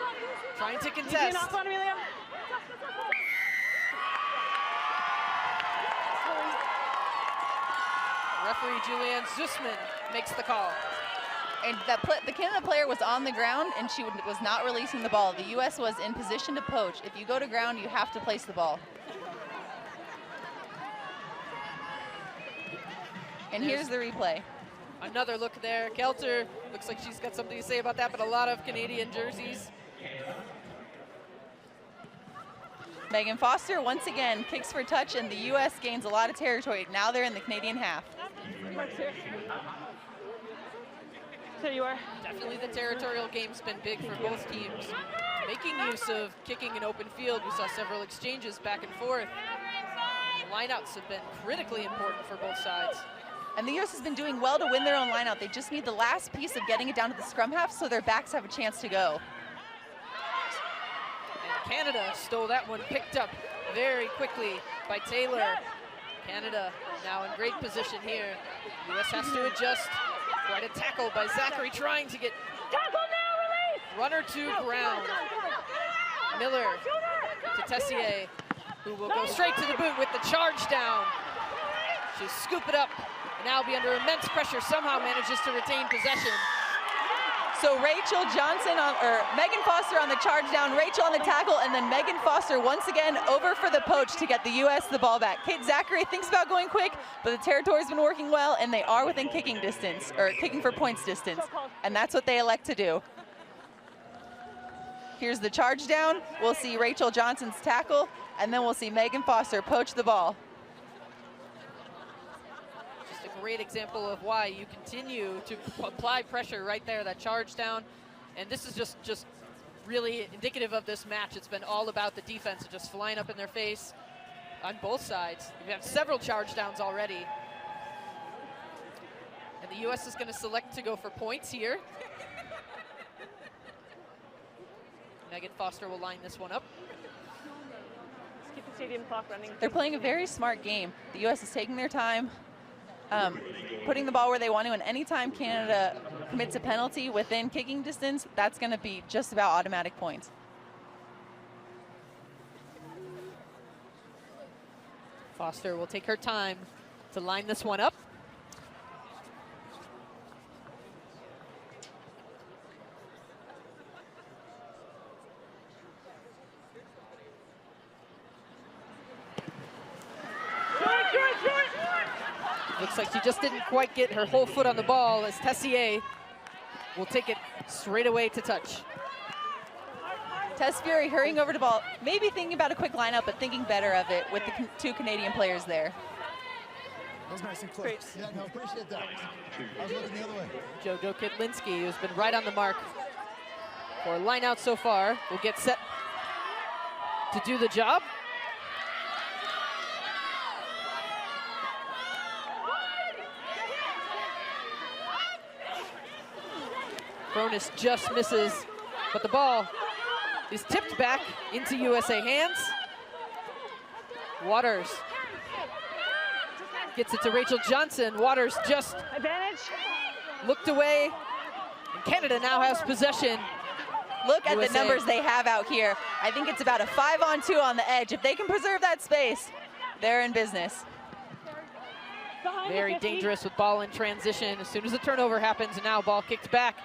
trying to contest. Referee Julianne Zussman makes the call. And the Canada player was on the ground and she was not releasing the ball. The U.S. was in position to poach. If you go to ground, you have to place the ball. And here's the replay. Another look there. Kelter looks like she's got something to say about that, but a lot of Canadian jerseys. Megan Foster once again kicks for touch, and the U.S. gains a lot of territory. Now they're in the Canadian half. There you are. Definitely the territorial game's been big for both teams. Making use of kicking an open field. We saw several exchanges back and forth. Lineouts have been critically important for both sides. And the U.S. has been doing well to win their own lineout. They just need the last piece of getting it down to the scrum half so their backs have a chance to go. And Canada stole that one, picked up very quickly by Taylor. Canada now in great position here. U.S. has to adjust. Quite a tackle by Zachary trying to get runner to ground. Miller to Tessier, who will go straight to the boot with the charge down. She'll scoop it up and now be under immense pressure. Somehow manages to retain possession. So Rachel Johnson Megan Foster on the charge down, Rachel on the tackle, and then Megan Foster once again over for the poach to get the U.S. the ball back. Kate Zachary thinks about going quick, but the territory's been working well, and they are within kicking distance, or kicking for points distance, and that's what they elect to do. Here's the charge down. We'll see Rachel Johnson's tackle, and then we'll see Megan Foster poach the ball. Great example of why you continue to apply pressure right there, that charge down. And this is just really indicative of this match. It's been all about the defense, just flying up in their face on both sides. We've had several charge downs already. And the U.S. is going to select to go for points here. Megan Foster will line this one up. Let's keep the stadium clock running. They're playing a very smart game. The U.S. is taking their time. Putting the ball where they want to, and anytime Canada commits a penalty within kicking distance, that's going to be just about automatic points. Foster will take her time to line this one up. Looks like she just didn't quite get her whole foot on the ball as Tessier will take it straight away to touch. Tess Fury hurrying over the ball, maybe thinking about a quick lineup, but thinking better of it with the two Canadian players there. That was nice and close. Great. Yeah, no, appreciate that. I was looking the other way. JoJo Kitlinski, who's been right on the mark for a line out so far, will get set to do the job. Cronus just misses, but the ball is tipped back into USA hands. Waters gets it to Rachel Johnson. Waters just looked away, and Canada now has possession. Look at USA. the numbers they have out here. I think it's about a 5-on-2 on the edge. If they can preserve that space, they're in business. Very dangerous with ball in transition. As soon as the turnover happens, and now ball kicked back.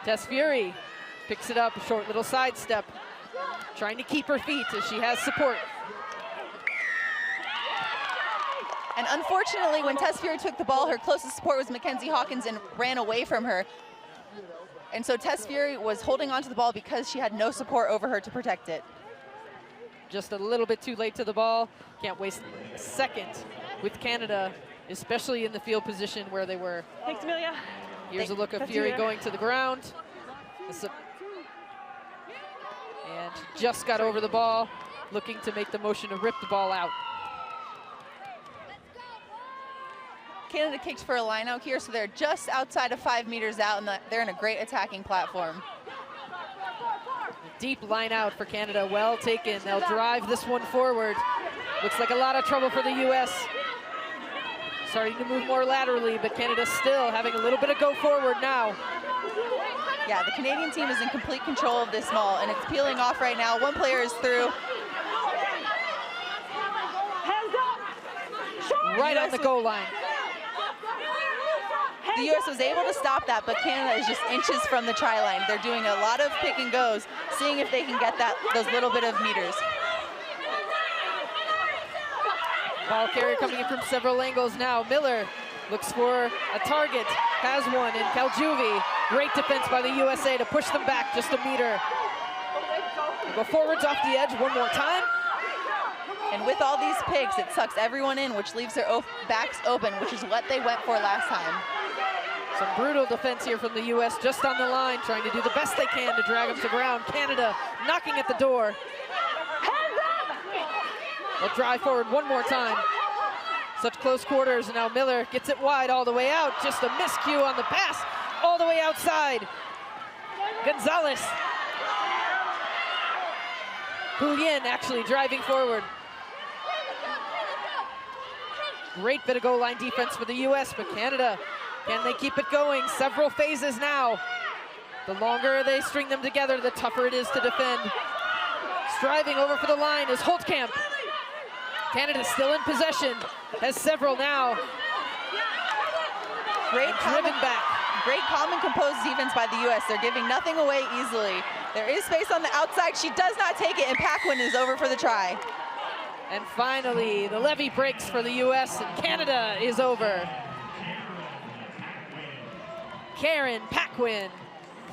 Tess Fury picks it up, a short little sidestep, trying to keep her feet as she has support. And unfortunately, when Tess Fury took the ball, her closest support was Mackenzie Hawkins and ran away from her. And so Tess Fury was holding onto the ball because she had no support over her to protect it. Just a little bit too late to the ball. Can't waste a second with Canada, especially in the field position where they were. Thanks, Amelia. Here's a look of Fury going to the ground. And just got over the ball, looking to make the motion to rip the ball out. Canada kicked for a line out here, so they're just outside of 5 meters out, and they're in a great attacking platform. deep line out for Canada. Well taken. They'll drive this one forward. Looks like a lot of trouble for the U.S. Starting to move more laterally, but Canada still having a little bit of go forward now. Yeah, the Canadian team is in complete control of this maul, and it's peeling off right now. One player is through. Right on the goal line. The U.S. was able to stop that, but Canada is just inches from the try line. They're doing a lot of pick and goes, seeing if they can get those little bit of meters. Ball carrier coming in from several angles now. Miller looks for a target, has one in Kaljuvi. Great defense by the USA to push them back just a meter. They go forwards off the edge one more time. And with all these picks, it sucks everyone in, which leaves their backs open, which is what they went for last time. Some brutal defense here from the U.S. just on the line, trying to do the best they can to drag them to ground. Canada knocking at the door. They'll drive forward one more time. Such close quarters, and now Miller gets it wide all the way out. Just a miscue on the pass, all the way outside. Gonzalez. Julian actually driving forward. Great bit of goal line defense for the U.S., but Canada, can they keep it going? Several phases now. The longer they string them together, the tougher it is to defend. Striving over for the line is Holtkamp. Canada still in possession, has several now. Great driven back. Great calm and composed defense by the U.S. They're giving nothing away easily. There is space on the outside. She does not take it, and Paquin is over for the try. And finally, the levee breaks for the U.S. and Canada is over. Karen Paquin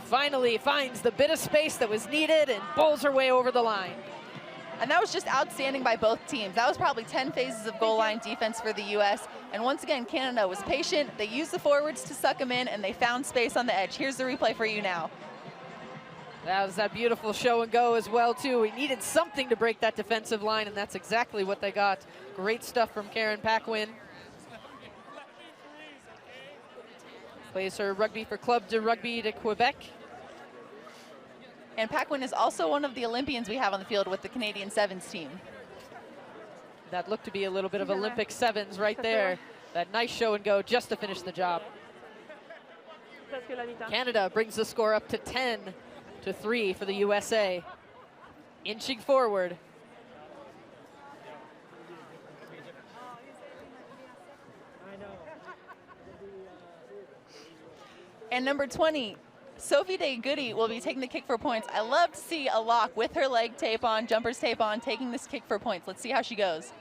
finally finds the bit of space that was needed and bowls her way over the line. And that was just outstanding by both teams. That was probably 10 phases of goal line defense for the U.S. And once again, Canada was patient. They used the forwards to suck them in, and they found space on the edge. Here's the replay for you now. That was that beautiful show and go as well, too. We needed something to break that defensive line, and that's exactly what they got. Great stuff from Karen Paquin. Plays her rugby for Club de Rugby de Quebec. And Paquin is also one of the Olympians we have on the field with the Canadian Sevens team. That looked to be a little bit of Olympic sevens right there. That nice show and go just to finish the job. Canada brings the score up to 10-3 for the USA. Inching forward. And number 20, Sophie Day Goody will be taking the kick for points. I love to see a lock with her leg tape on, jumper's tape on, taking this kick for points. Let's see how she goes.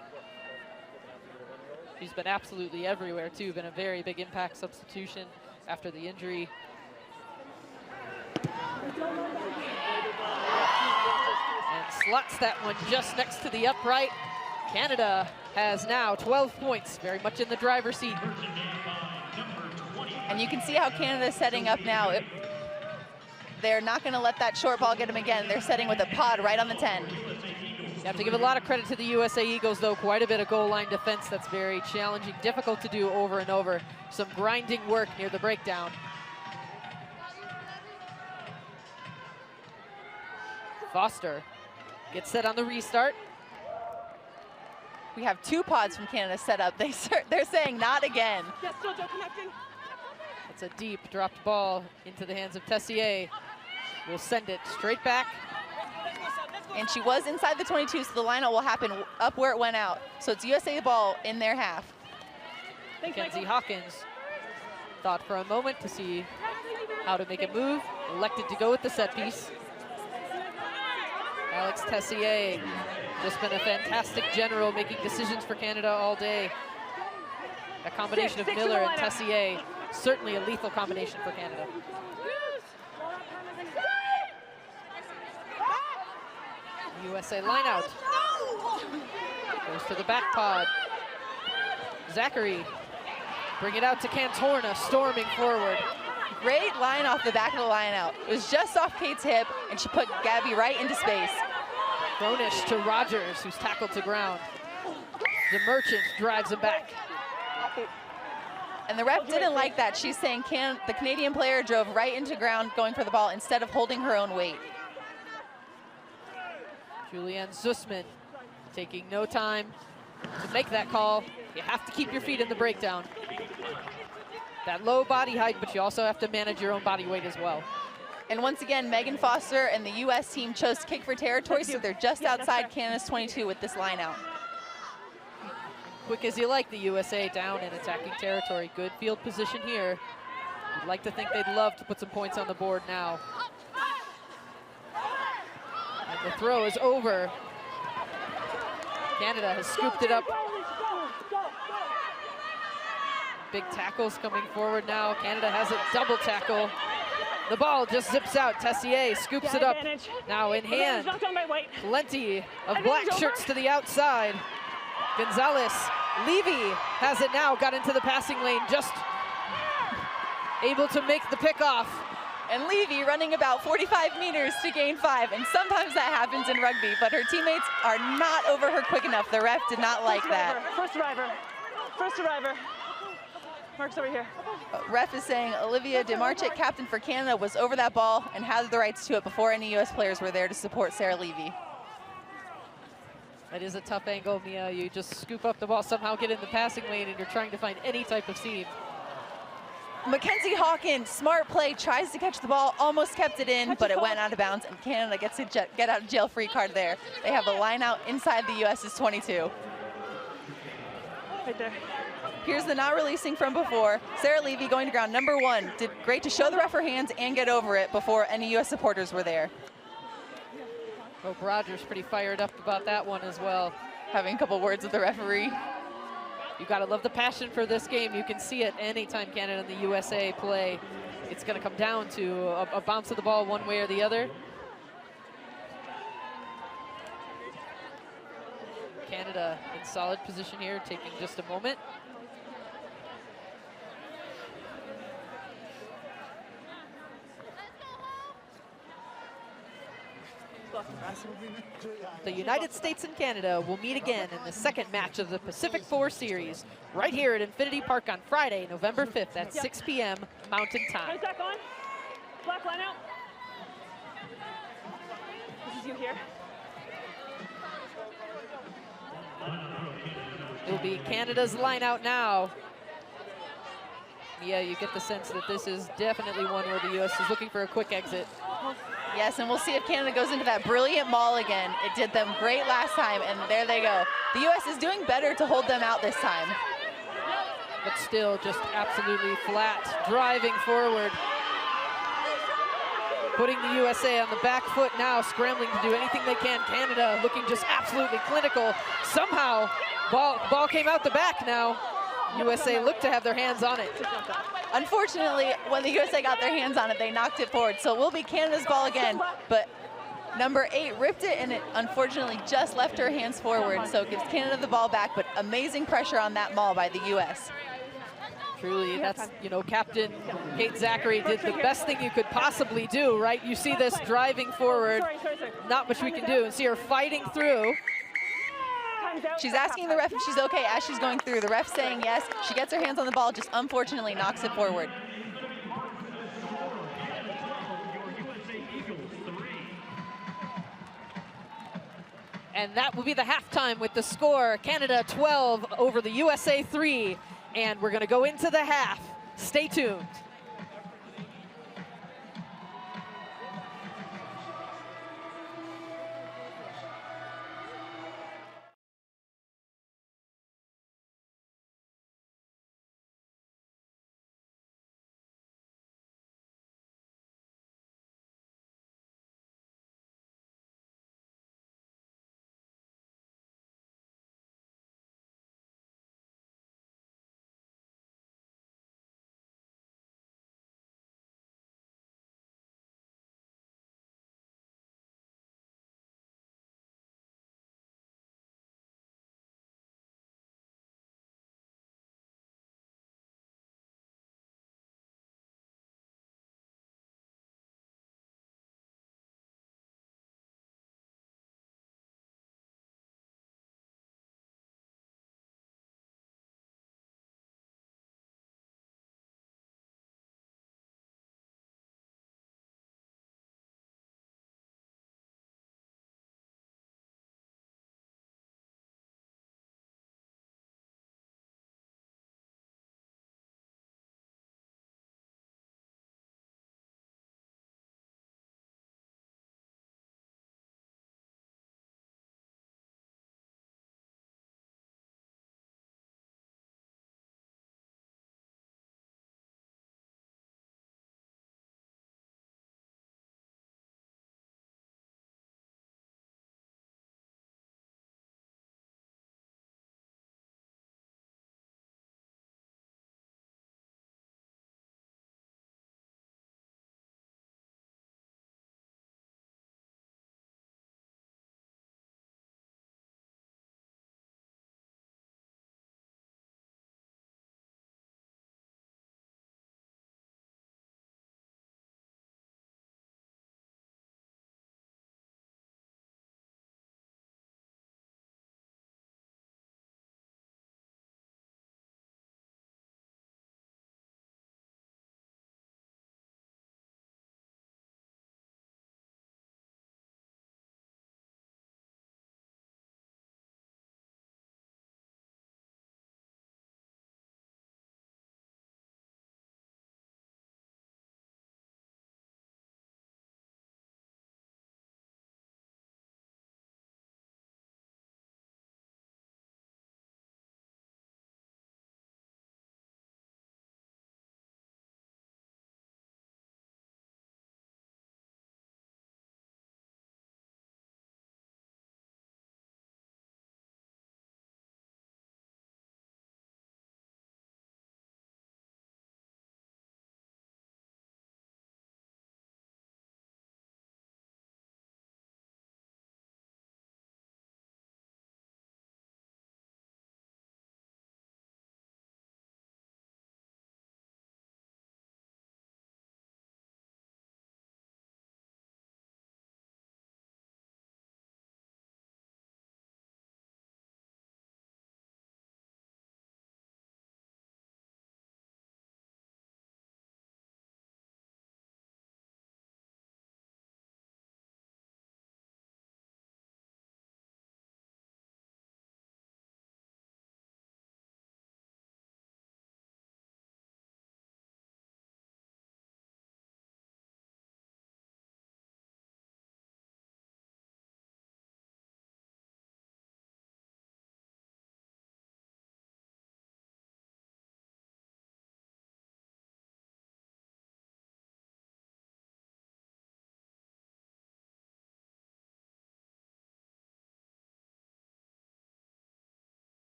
She's been absolutely everywhere, too. Been a very big impact substitution after the injury. And slots that one just next to the upright. Canada has now 12 points, very much in the driver's seat. And you can see how Canada's setting up now. They're not going to let that short ball get them again. They're setting with a pod right on the 10. You have to give a lot of credit to the USA Eagles, though. Quite a bit of goal line defense that's very challenging, difficult to do over and over. Some grinding work near the breakdown. Foster gets set on the restart. We have 2 pods from Canada set up. They're saying not again. Yes, Jojo connecting. It's a deep dropped ball into the hands of Tessier. We'll send it straight back. And she was inside the 22, so the lineout will happen up where it went out. So it's USA ball in their half. Mackenzie Hawkins thought for a moment to see how to make a move. Elected to go with the set piece. Alex Tessier, just been a fantastic general, making decisions for Canada all day. A combination of Miller and Tessier, certainly a lethal combination for Canada. USA line out. Goes to the back pod. Zachary, bring it out to Cantorna, storming forward. Great line off the back of the line out. It was just off Kate's hip, and she put Gabby right into space. Gronish to Rogers, who's tackled to ground. The Merchant drives him back. And the ref didn't like that. She's saying the Canadian player drove right into ground going for the ball instead of holding her own weight. Julianne Zussman taking no time to make that call. You have to keep your feet in the breakdown. That low body height, but you also have to manage your own body weight as well. And once again, Megan Foster and the U.S. team chose to kick for territory, so they're just outside Canada's 22 with this line out. Quick as you like, the USA down in attacking territory. Good field position here. You'd like to think they'd love to put some points on the board now. And the throw is over. Canada has scooped it up. Big tackles coming forward now. Canada has a double tackle. The ball just zips out. Tessier scoops it up. Now in hand. Plenty of black shirts to the outside. Gonzalez, Levy has it now. Got into the passing lane. Just able to make the pickoff. And Levy running about 45 meters to gain 5. And sometimes that happens in rugby, but her teammates are not over her quick enough. The ref did not like that. First arriver. First arriver. Mark's over here. Ref is saying Olivia DeMarchik, captain for Canada, was over that ball and had the rights to it before any U.S. players were there to support Sarah Levy. That is a tough angle, Mia. You just scoop up the ball, somehow get in the passing lane, and you're trying to find any type of seam. Mackenzie Hawkins, smart play, tries to catch the ball, almost kept it in, but it went out of bounds, and Canada gets a get out of jail free card there. They have a line out inside the U.S.'s 22. Right there. Here's the not releasing from before. Sarah Levy going to ground number 1. Did great to show the ref her hands and get over it before any U.S. supporters were there. Hope Rogers pretty fired up about that one as well. Having a couple words with the referee. You gotta love the passion for this game. You can see it anytime Canada and the USA play. It's gonna come down to a bounce of the ball one way or the other. Canada in solid position here, taking just a moment. The United States and Canada will meet again in the second match of the Pacific 4 Series right here at Infinity Park on Friday, November 5th at 6 p.m. Mountain Time. Right back on. Black line out. This is you here. It'll be Canada's line out now. Yeah, you get the sense that this is definitely one where the U.S. is looking for a quick exit. Yes, and we'll see if Canada goes into that brilliant maul again. It did them great last time, and there they go. The U.S. is doing better to hold them out this time. But still just absolutely flat, driving forward. Putting the USA on the back foot now, scrambling to do anything they can. Canada looking just absolutely clinical. Somehow, ball came out the back now. USA looked to have their hands on it. Unfortunately, when the USA got their hands on it, they knocked it forward. So it will be Canada's ball again, but number 8 ripped it, and it unfortunately just left her hands forward. So it gives Canada the ball back, but amazing pressure on that maul by the US. Truly, that's, you know, Captain Kate Zachary did the best thing you could possibly do, right? You see this driving forward, not much we can do, and see her fighting through. She's asking the ref if she's okay as she's going through. The ref saying yes. She gets her hands on the ball, just unfortunately knocks it forward. And that will be the halftime with the score, Canada 12 over the USA 3. And we're gonna go into the half. Stay tuned.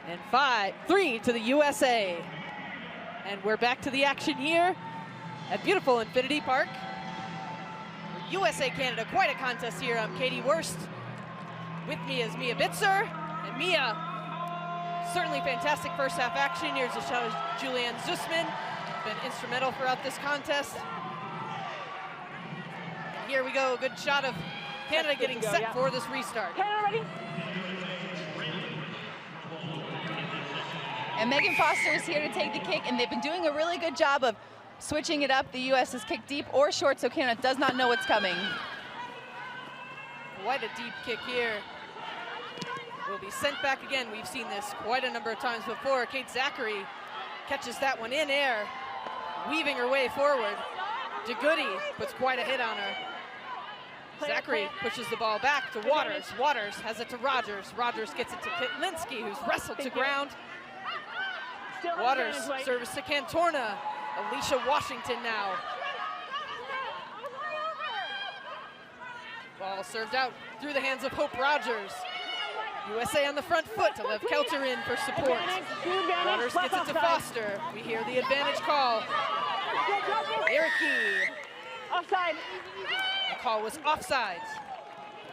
And 5-3 to the USA. And we're back to the action here at beautiful Infinity Park. USA Canada, quite a contest here. I'm Katie Wurst. With me is Mia Bitzer. And Mia, certainly fantastic first half action. Here's Julianne Zussman, been instrumental throughout this contest. And here we go, a good shot of Canada getting set for this restart. Canada ready? And Megan Foster is here to take the kick, and they've been doing a really good job of switching it up. The U.S. has kicked deep or short, so Canada does not know what's coming. Quite a deep kick here. Will be sent back again. We've seen this quite a number of times before. Kate Zachary catches that one in air, weaving her way forward. DeGoody puts quite a hit on her. Zachary pushes the ball back to Waters. Waters has it to Rogers. Rogers gets it to Kitlinski, who's wrestled to ground. Waters service to Cantorna. Alicia Washington now. Ball served out through the hands of Hope Rogers. USA on the front foot to Lev Kelter in for support. Waters gets it to Foster. We hear the advantage call. Ericki. Offside. The call was offsides.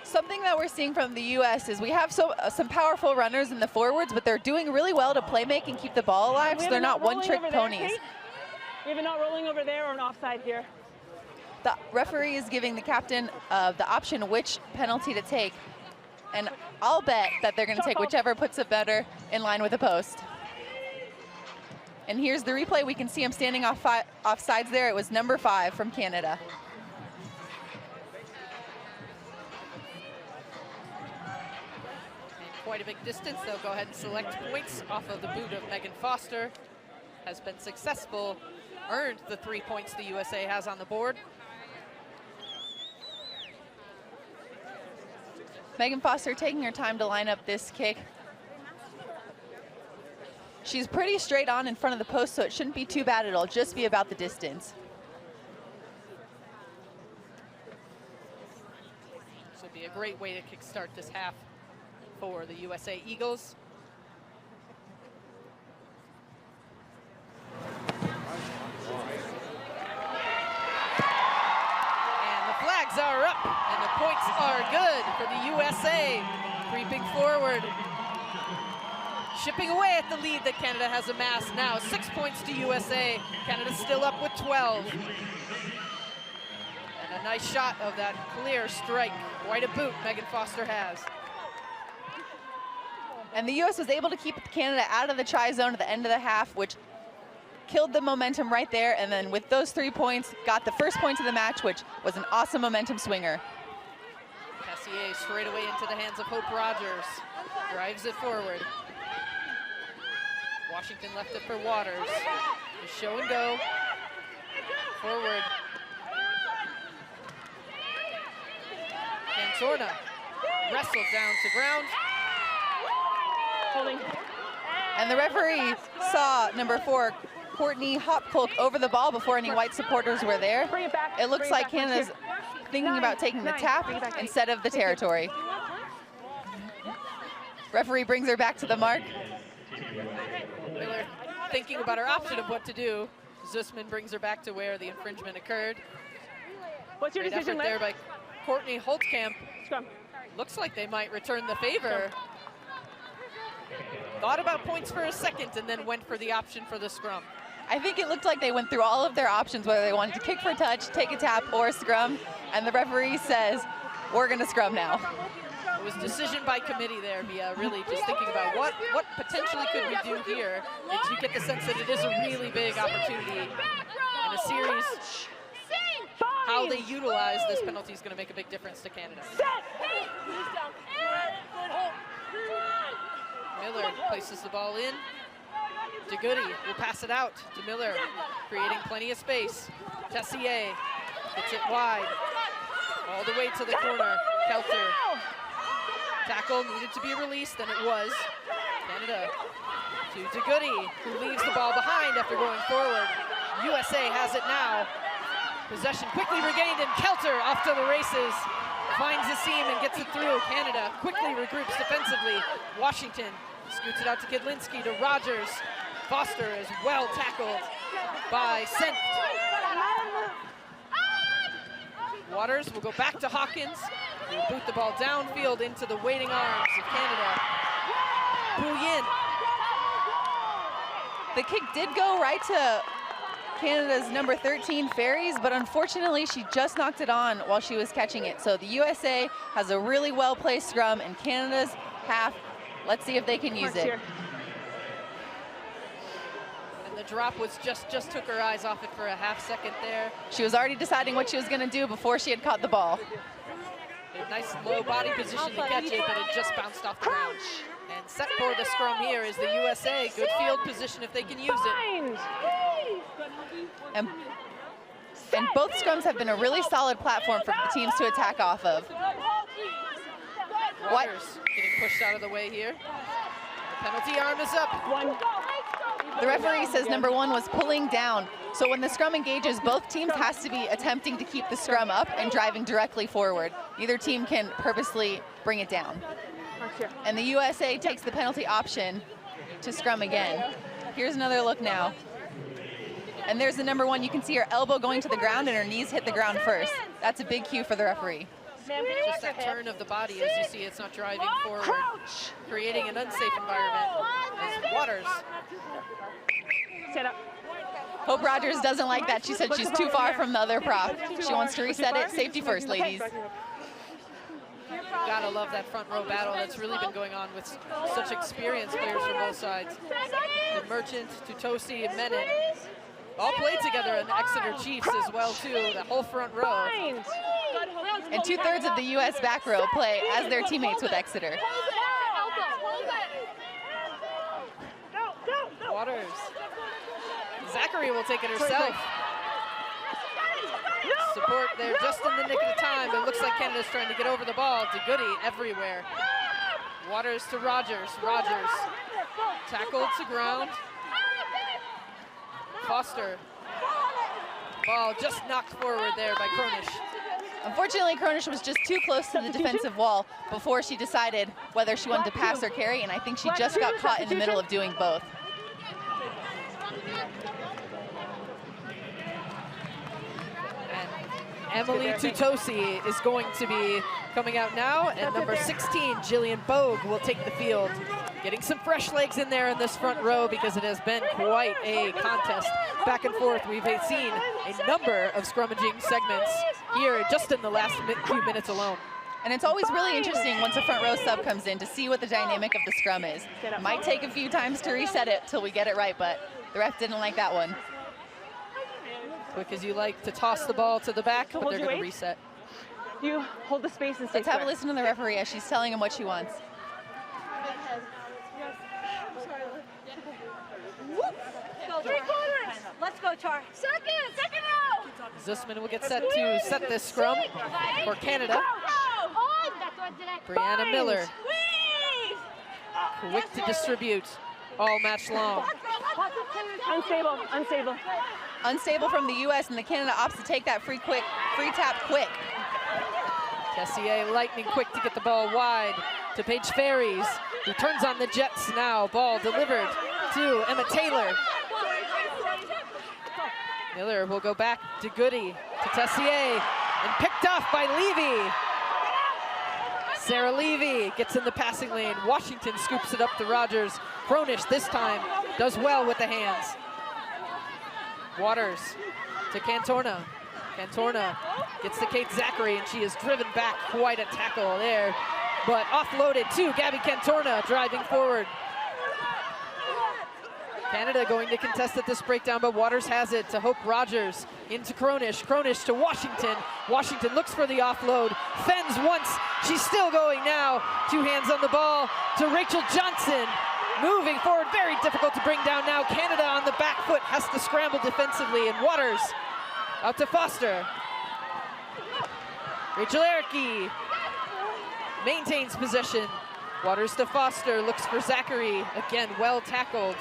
Something that we're seeing from the U.S. is we have some powerful runners in the forwards, but they're doing really well to play make and keep the ball alive, so they're not one-trick ponies. We have a not rolling over there or an offside here. The referee is giving the captain the option which penalty to take, and I'll bet that they're going to take whichever puts it better in line with the post. And here's the replay. We can see him standing offsides there. It was number 5 from Canada. Quite a big distance. They'll go ahead and select points off of the boot of Megan Foster. Has been successful, earned the 3 points the USA has on the board. Megan Foster taking her time to line up this kick. She's pretty straight on in front of the post, so it shouldn't be too bad. It'll just be about the distance. This will be a great way to kickstart this half for the USA Eagles. And the flags are up, and the points are good for the USA. Creeping forward, chipping away at the lead that Canada has amassed now. 6 points to USA. Canada's still up with 12. And a nice shot of that clear strike. Quite a boot Megan Foster has. And the U.S. was able to keep Canada out of the try zone at the end of the half, which killed the momentum right there. And then with those 3 points, got the first point of the match, which was an awesome momentum swinger. Cassier straight away into the hands of Hope Rogers. Drives it forward. Washington left it for Waters. The show and go. Forward. Cantorna wrestled down to ground. Holding. And the referee saw number 4, Courtney Hopkolk, over the ball before any white supporters were there. Bring it back. It looks like Canada's thinking about taking the tap instead of the territory. Referee brings her back to the mark. Miller thinking about her option of what to do. Zussman brings her back to where the infringement occurred. What's your Great decision, effort there by Courtney Holtkamp. Scrum. Looks like they might return the favor. Thought about points for a second and then went for the option for the scrum. I think it looked like they went through all of their options, whether they wanted to kick for a touch, take a tap, or scrum. And the referee says, we're going to scrum now. It was decision by committee there, Mia, really just thinking about what potentially could we do here. And you get the sense that it is a really big opportunity in a series. How they utilize this penalty is going to make a big difference to Canada. Miller places the ball in. DeGoody will pass it out to Miller, creating plenty of space. Tessier gets it wide, all the way to the corner. Kelter. Tackle needed to be released, and it was. Canada to DeGoody, who leaves the ball behind after going forward. USA has it now. Possession quickly regained, and Kelter off to the races. Finds the seam and gets it through. Canada quickly regroups defensively. Washington Scoots it out to Kidlinski, to Rogers. Foster is well tackled by Senft. Waters will go back to Hawkins. He'll boot the ball downfield into the waiting arms of Canada. Pouyin. The kick did go right to Canada's number 13, Ferries, but unfortunately she just knocked it on while she was catching it. So the USA has a really well-placed scrum, and Canada's half, let's see if they can use it. And the drop was just took her eyes off it for a half second there. She was already deciding what she was going to do before she had caught the ball. A nice low body position to catch it, but it just bounced off the ground. And set for the scrum here is the USA. Good field position if they can use it. And both scrums have been a really solid platform for the teams to attack off of. Waters getting pushed out of the way here. The penalty arm is up. The referee says number 1 was pulling down. So when the scrum engages, both teams has to be attempting to keep the scrum up and driving directly forward. Neither team can purposely bring it down. And the USA takes the penalty option to scrum again. Here's another look now. And there's the number 1. You can see her elbow going to the ground and her knees hit the ground first. That's a big cue for the referee. Just that turn of the body, as you see, it's not driving forward, creating an unsafe environment. As Waters. Hope Rogers doesn't like that. She said she's too far from the other prop. She wants to reset it. Safety first, ladies. Gotta love that front row battle that's really been going on with such experienced players from both sides. The Merchant, Tutosi, and Menon all played together in Exeter Chiefs as well too, the whole front row. And 2/3 of the US back row play as their teammates with Exeter. Waters. Zachary will take it herself. Support there just in the nick of time, but it looks like Canada's trying to get over the ball. To Goody everywhere. Waters to Rogers. Rogers tackled to ground. Foster. Ball just knocked forward there by Cronish. Unfortunately, Cronish was just too close to the defensive wall before she decided whether she wanted to pass or carry, and I think she just got caught in the middle of doing both. Emily Tutosi is going to be coming out now, and number 16, Jillian Bogue, will take the field. Getting some fresh legs in there in this front row because it has been quite a contest back and forth. We've seen a number of scrummaging segments here just in the last few minutes alone. And it's always really interesting once a front row sub comes in to see what the dynamic of the scrum is. It might take a few times to reset it till we get it right, but the ref didn't like that one. Quick as you like to toss the ball to the back, but they're going to reset. You hold the space and stay Let's have a listen to the referee as she's telling him what she wants. 3/4. Let's go, Char. Second row. Zussman will get set to set this scrum for Canada. Brianna Miller. Quick to distribute all match long. Unstable, unstable. Unstable from the US, and the Canada opts to take that free tap quick. Tessier lightning quick to get the ball wide to Paige Ferries, who turns on the Jets now. Ball delivered to Emma Taylor. Miller will go back to Goody, to Tessier, and picked off by Levy. Sarah Levy gets in the passing lane. Washington scoops it up to Rogers. Cronish this time does well with the hands. Waters to Cantorna. Cantorna gets to Kate Zachary, and she is driven back. Quite a tackle there, but offloaded to Gabby Cantorna, driving forward. Canada going to contest at this breakdown, but Waters has it to Hope Rogers, into Cronish. Cronish to Washington. Washington looks for the offload, fends once, she's still going now. Two hands on the ball to Rachel Johnson. Moving forward, very difficult to bring down now. Canada on the back foot has to scramble defensively, and Waters out to Foster. Rachel Ericke maintains possession. Waters to Foster, looks for Zachary. Again, well tackled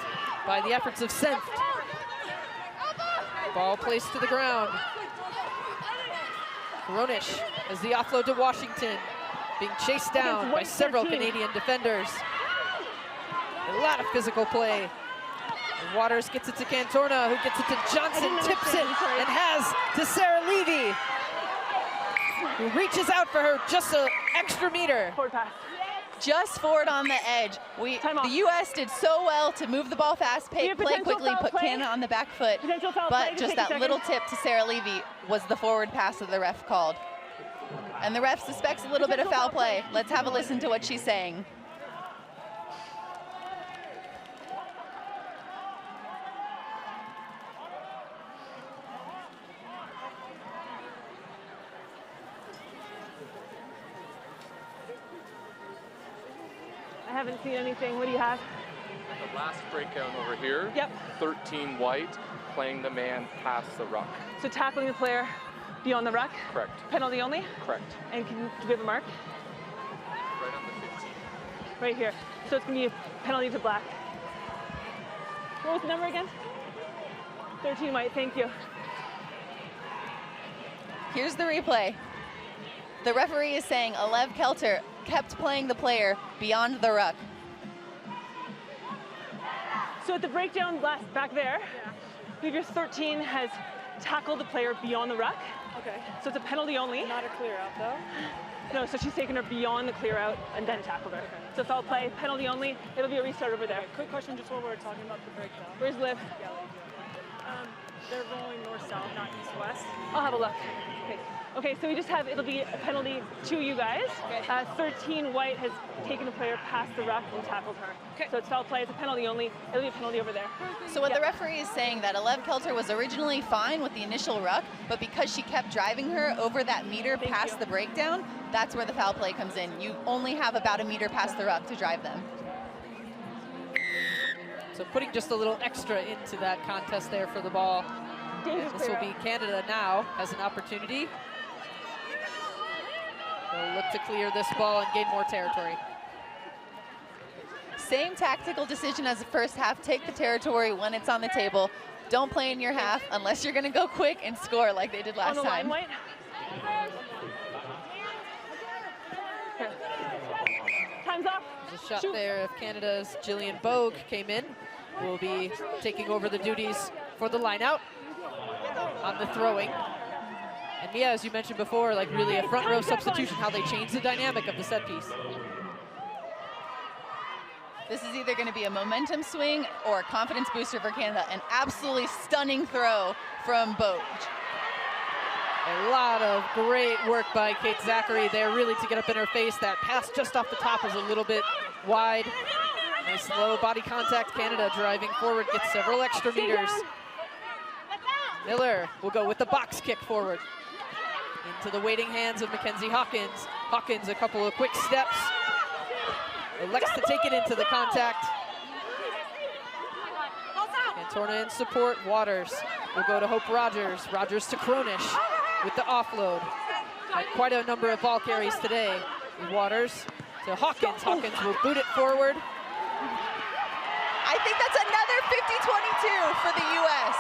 by the efforts of Senft. Ball placed to the ground. Cronish as the offload to Washington, being chased down by several Canadian defenders. A lot of physical play. And Waters gets it to Cantorna, who gets it to Johnson, tips it, and has to Sarah Levy, who reaches out for her just an extra meter. Forward pass. Just forward on the edge. The U.S. did so well to move the ball fast, play quickly, put Canada on the back foot, but just that little tip to Sarah Levy was the forward pass that the ref called. And the ref suspects a little bit of foul play. Let's have a listen to what she's saying. I haven't seen anything. What do you have? The last breakdown over here. Yep. 13 white, playing the man past the ruck. So tackling the player beyond the ruck? Correct. Penalty only? Correct. And do we have a mark? Right on the 15. Right here. So it's going to be a penalty to black. What was the number again? 13 white, thank you. Here's the replay. The referee is saying Alev Kelter kept playing the player beyond the ruck. So at the breakdown back there, figure 13 has tackled the player beyond the ruck. Okay. So it's a penalty only. Not a clear out though. No, so she's taken her beyond the clear out and then tackled her. So foul play, penalty only. It'll be a restart over there. Okay, quick question just while we're talking about the breakdown. Where's Liv? Yeah, they're rolling north-south, not east-west. I'll have a look. Okay. Okay, so we just have, it'll be a penalty to you guys. 13 white has taken the player past the ruck and tackled her. Okay. So it's foul play, it's a penalty only. It'll be a penalty over there. So what the referee is saying that Alev Kelter was originally fine with the initial ruck, but because she kept driving her over that meter past the breakdown, that's where the foul play comes in. You only have about a meter past the ruck to drive them. So putting just a little extra into that contest there for the ball. This will be Canada now has an opportunity. They'll look to clear this ball and gain more territory. Same tactical decision as the first half. Take the territory when it's on the table. Don't play in your half unless you're going to go quick and score like they did last time. White. Time's up. There's a shot there of Canada's Jillian Bogue came in. Will be taking over the duties for the line out on the throwing. And Mia, as you mentioned before, like really a front row substitution, how they change the dynamic of the set piece. This is either going to be a momentum swing or a confidence booster for Canada. An absolutely stunning throw from Bogue. A lot of great work by Kate Zachary there, really to get up in her face. That pass just off the top is a little bit wide. Nice low body contact. Canada driving forward, gets several extra meters. Miller will go with the box kick forward. Into the waiting hands of Mackenzie Hawkins. Hawkins, a couple of quick steps. Elects to take it into the contact. Cantorna in support. Waters will go to Hope Rogers. Rogers to Cronish with the offload. Had quite a number of ball carries today. Waters to Hawkins. Hawkins will boot it forward. I think that's another 50-22 for the U.S.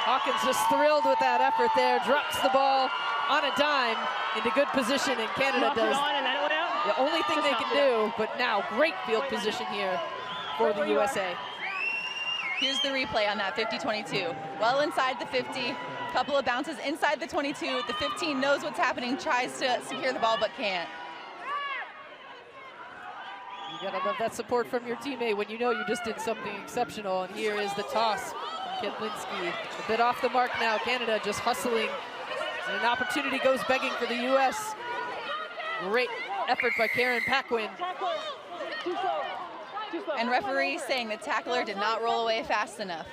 Hawkins just thrilled with that effort there. Drops the ball on a dime into good position, and Canada does the only thing they can do, but now great field position here for the USA. Here's the replay on that 50-22. Well inside the 50, couple of bounces inside the 22. The 15 knows what's happening, tries to secure the ball, but can't. You gotta love that support from your teammate when you know you just did something exceptional. And here is the toss from Kedlinski. A bit off the mark now. Canada just hustling. And an opportunity goes begging for the U.S. Great effort by Karen Paquin. And referee saying the tackler did not roll away fast enough.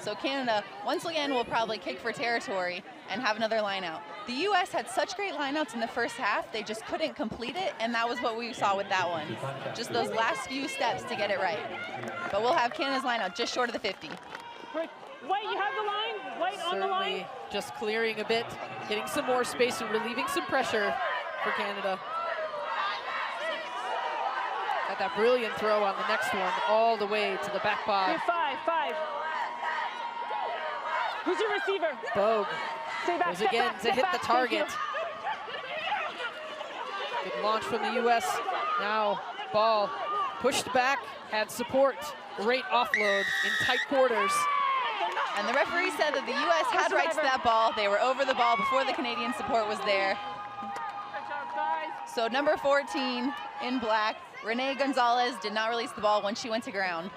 So Canada, once again, will probably kick for territory and have another line out. The U.S. had such great lineouts in the first half, they just couldn't complete it, and that was what we saw with that one. Just those last few steps to get it right. But we'll have Canada's lineout just short of the 50. White, you have the line. White on the line. Certainly just clearing a bit, getting some more space and relieving some pressure for Canada. Got that brilliant throw on the next one, all the way to the back pod. Five. Who's your receiver? Bogue Stay back, goes again to hit the target. Good launch from the U.S. Now ball pushed back, had support. Great offload in tight quarters. And the referee said that the U.S. had rights to that ball. They were over the ball before the Canadian support was there. So number 14 in black, Renee Gonzalez, did not release the ball when she went to ground.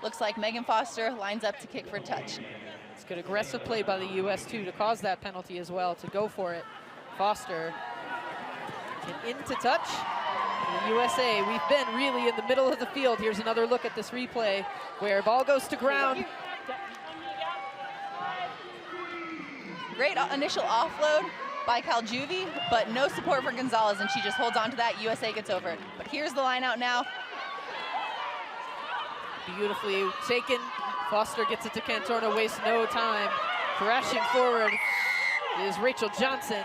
Looks like Megan Foster lines up to kick for touch. It's good aggressive play by the U.S. too to cause that penalty as well, to go for it. Foster get into touch. The USA, we've been really in the middle of the field. Here's another look at this replay where ball goes to ground. Great initial offload by Caljuvi, but no support for Gonzalez, and she just holds on to that. USA gets over. But here's the line out now. Beautifully taken. Foster gets it to Cantorna, wastes no time. Crashing forward is Rachel Johnson.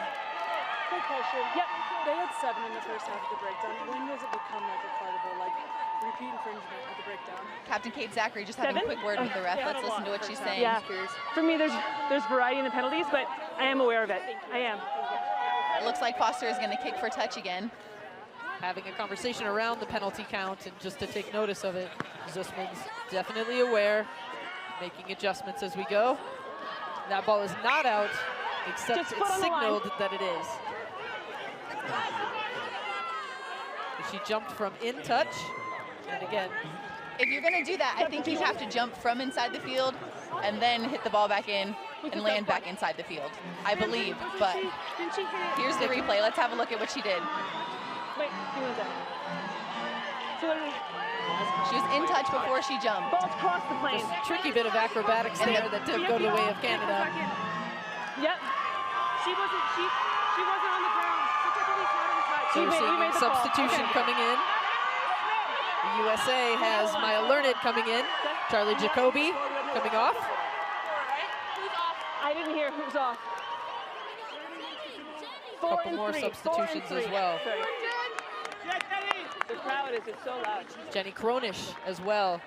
Quick question. Yep. They had 7 in the first half of the breakdown. When does it become like a part of a repeat infringement at the breakdown? Captain Kate Zachary just having a quick word with the ref. Let's listen to what she's saying. Yeah. For me, there's variety in the penalties, but I am aware of it. I am. It looks like Foster is going to kick for touch again. Having a conversation around the penalty count, and just to take notice of it, Zussman's definitely aware, making adjustments as we go. That ball is not out, except it's signaled that it is. She jumped from in touch, and again. If you're going to do that, I think you have to jump from inside the field and then hit the ball back in and land back inside the field, I believe. But here's the replay. Let's have a look at what she did. Wait, give me a second. She was in touch before she jumped. Ball across the plane. Just a tricky bit of acrobatics there that did go the way of Canada. Yep. She wasn't on the ground. So we're seeing a substitution coming in. The USA has Maya Learned coming in. Charlie Jacoby coming off. I didn't hear who's off. A couple more substitutions as well. The crowd is just so loud. Jenny Kronish as well.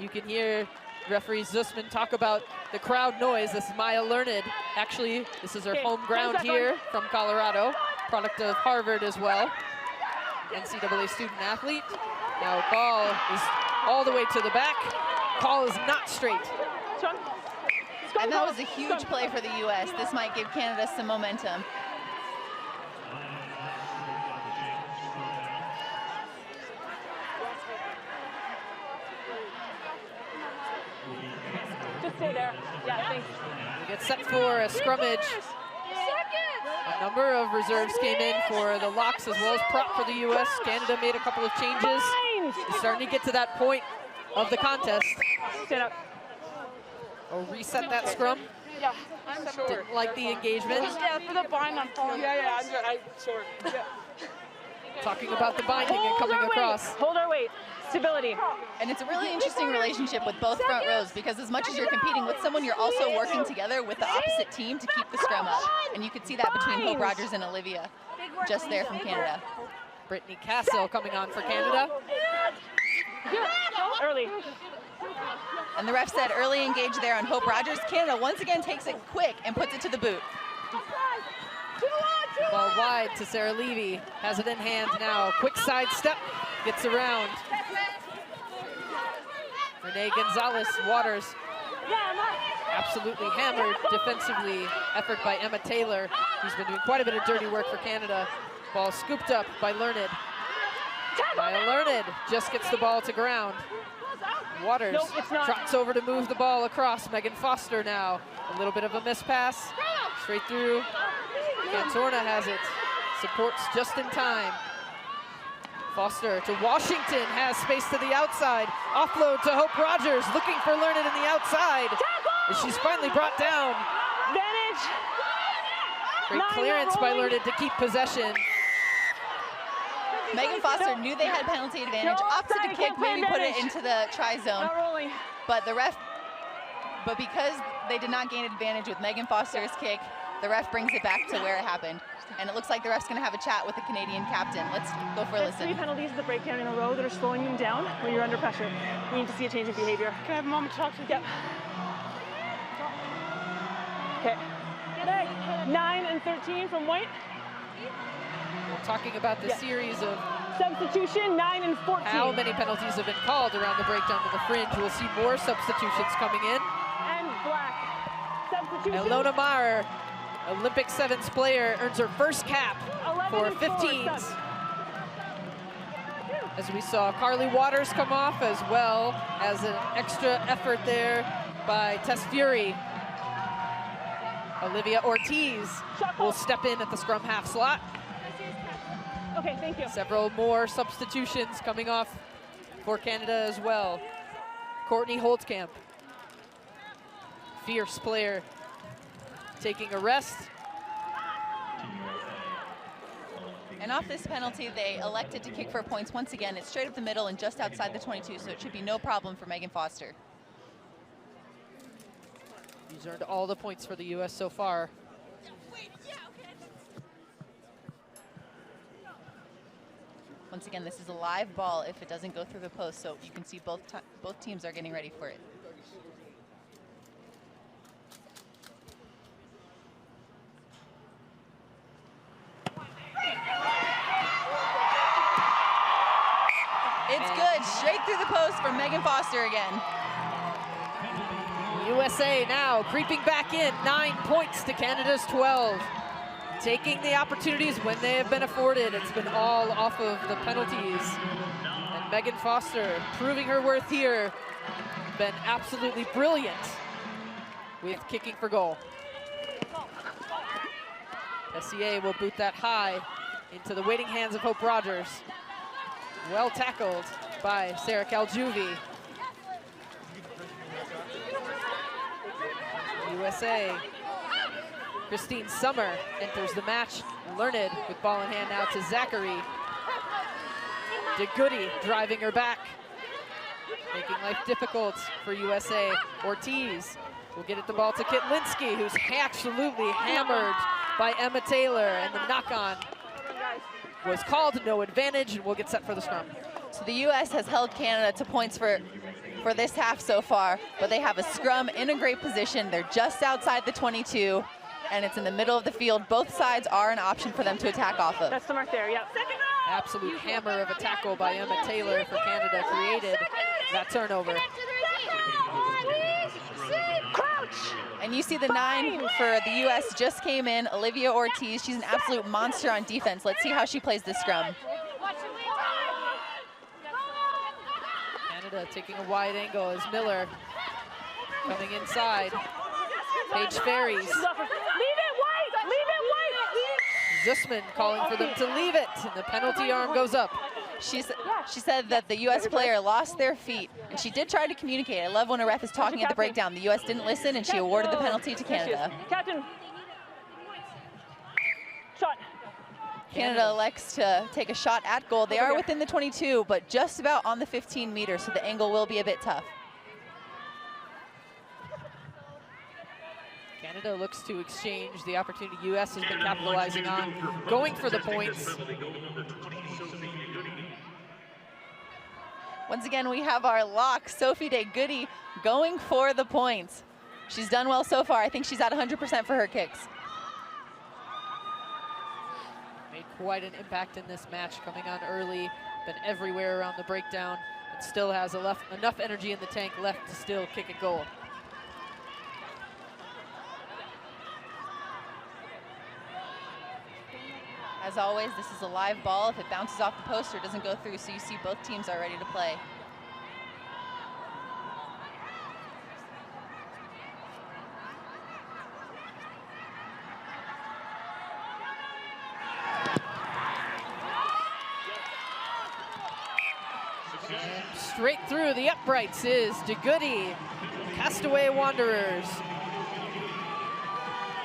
You can hear referee Zussman talk about the crowd noise. This is Maya Learned. Actually, this is her home ground here from Colorado. Product of Harvard as well. NCAA student athlete. Now ball is all the way to the back. Call is not straight. And that was a huge play for the U.S. This might give Canada some momentum. Just stay there. Yeah, thanks. We get set for a scrummage. A number of reserves came in for the locks as well as prop for the U.S. Canada made a couple of changes. It's starting to get to that point of the contest. Stand up. Or reset that scrum. Yeah, I'm sure. Didn't like the engagement. Yeah, for the bind on phone. Yeah, I'm good. I'm sure. Yeah. Talking about the binding and coming across. Hold our weight. Stability. And it's a really interesting relationship with both front rows, because as much as you're competing with someone, you're also working together with the opposite team to keep the scrum up. And you could see that between Hope Rogers and Olivia, just there from Canada. Brittany Castle coming on for Canada. Early. And the ref said early engage there on Hope Rogers. Canada once again takes it quick and puts it to the boot. Ball wide to Sarah Levy. Has it in hand now. Quick side step. Gets around. Renee Gonzalez Waters. Absolutely hammered defensively. Effort by Emma Taylor, who's been doing quite a bit of dirty work for Canada. Ball scooped up by Learned. Maya Learned just gets the ball to ground. Waters trots over to move the ball across. Megan Foster now. A little bit of a miss pass. Straight through. Cantorna has it. Supports just in time. Foster to Washington, has space to the outside. Offload to Hope Rogers, looking for Learned in the outside. And she's finally brought down. Advantage. Great clearance by Learned to keep possession. Megan Foster knew they had penalty advantage, opted to kick, maybe put it into the try zone. But because they did not gain advantage with Megan Foster's kick, the ref brings it back to where it happened. And it looks like the ref's going to have a chat with the Canadian captain. Let's go for a listen. 3 penalties at the breakdown in a row that are slowing them down when you're under pressure. We need to see a change in behavior. Can I have a moment to talk to you? Yep. Okay. 9 and 13 from White. talking about the series of substitution, 9 and 14. How many penalties have been called around the breakdown to the fringe. We'll see more substitutions coming in. And black. Substitution. Ilona Maher, Olympic sevens player, earns her first cap for 15s. As we saw Carly Waters come off, as well as an extra effort there by Tess Fury. Olivia Ortiz will step in at the scrum half slot. Okay, thank you. Several more substitutions coming off for Canada as well. Courtney Holtkamp, fierce player, taking a rest. And off this penalty, they elected to kick for points once again. It's straight up the middle and just outside the 22, so it should be no problem for Megan Foster. He's earned all the points for the U.S. so far. Once again, this is a live ball if it doesn't go through the post, so you can see both teams are getting ready for it. It's good, straight through the post for Megan Foster again. USA now creeping back in, 9 points to Canada's 12. Taking the opportunities when they have been afforded. It's been all off of the penalties. And Megan Foster proving her worth here. Been absolutely brilliant with kicking for goal. SCA will boot that high into the waiting hands of Hope Rogers. Well tackled by Sarah Caljuvi. USA. Christine Summer enters the match. Learned with ball in hand now to Zachary. DeGoody driving her back, making life difficult for USA. Ortiz will get at the ball to Kit Linsky, who's absolutely hammered by Emma Taylor, and the knock-on was called, no advantage, and we'll get set for the scrum. So the U.S. has held Canada to points for this half so far, but they have a scrum in a great position. They're just outside the 22, and it's in the middle of the field. Both sides are an option for them to attack off of. That's the mark there, yep. Absolute hammer of a tackle by Emma Taylor for Canada created that turnover. And you see the 9 for the U.S. just came in, Olivia Ortiz. She's an absolute monster on defense. Let's see how she plays this scrum. Canada taking a wide angle as Miller coming inside. Paige Ferries. Leave it white! Leave it white! Zussman calling for them to leave it, and the penalty arm goes up. She said that the U.S. player lost their feet, and she did try to communicate. I love when a ref is talking at the breakdown. The U.S. didn't listen, and she awarded the penalty to Canada. Captain. Shot. Canada elects to take a shot at goal. They are within the 22, but just about on the 15 meters, so the angle will be a bit tough. Canada looks to exchange the opportunity U.S. has been capitalizing on, going for the points. Once again, we have our lock, Sophie DeGoody, going for the points. She's done well so far. I think she's at 100% for her kicks. Made quite an impact in this match, coming on early, been everywhere around the breakdown, and still has enough energy in the tank left to still kick a goal. As always, this is a live ball. If it bounces off the post or doesn't go through, so you see both teams are ready to play. And straight through the uprights is DeGoody, Castaway Wanderers.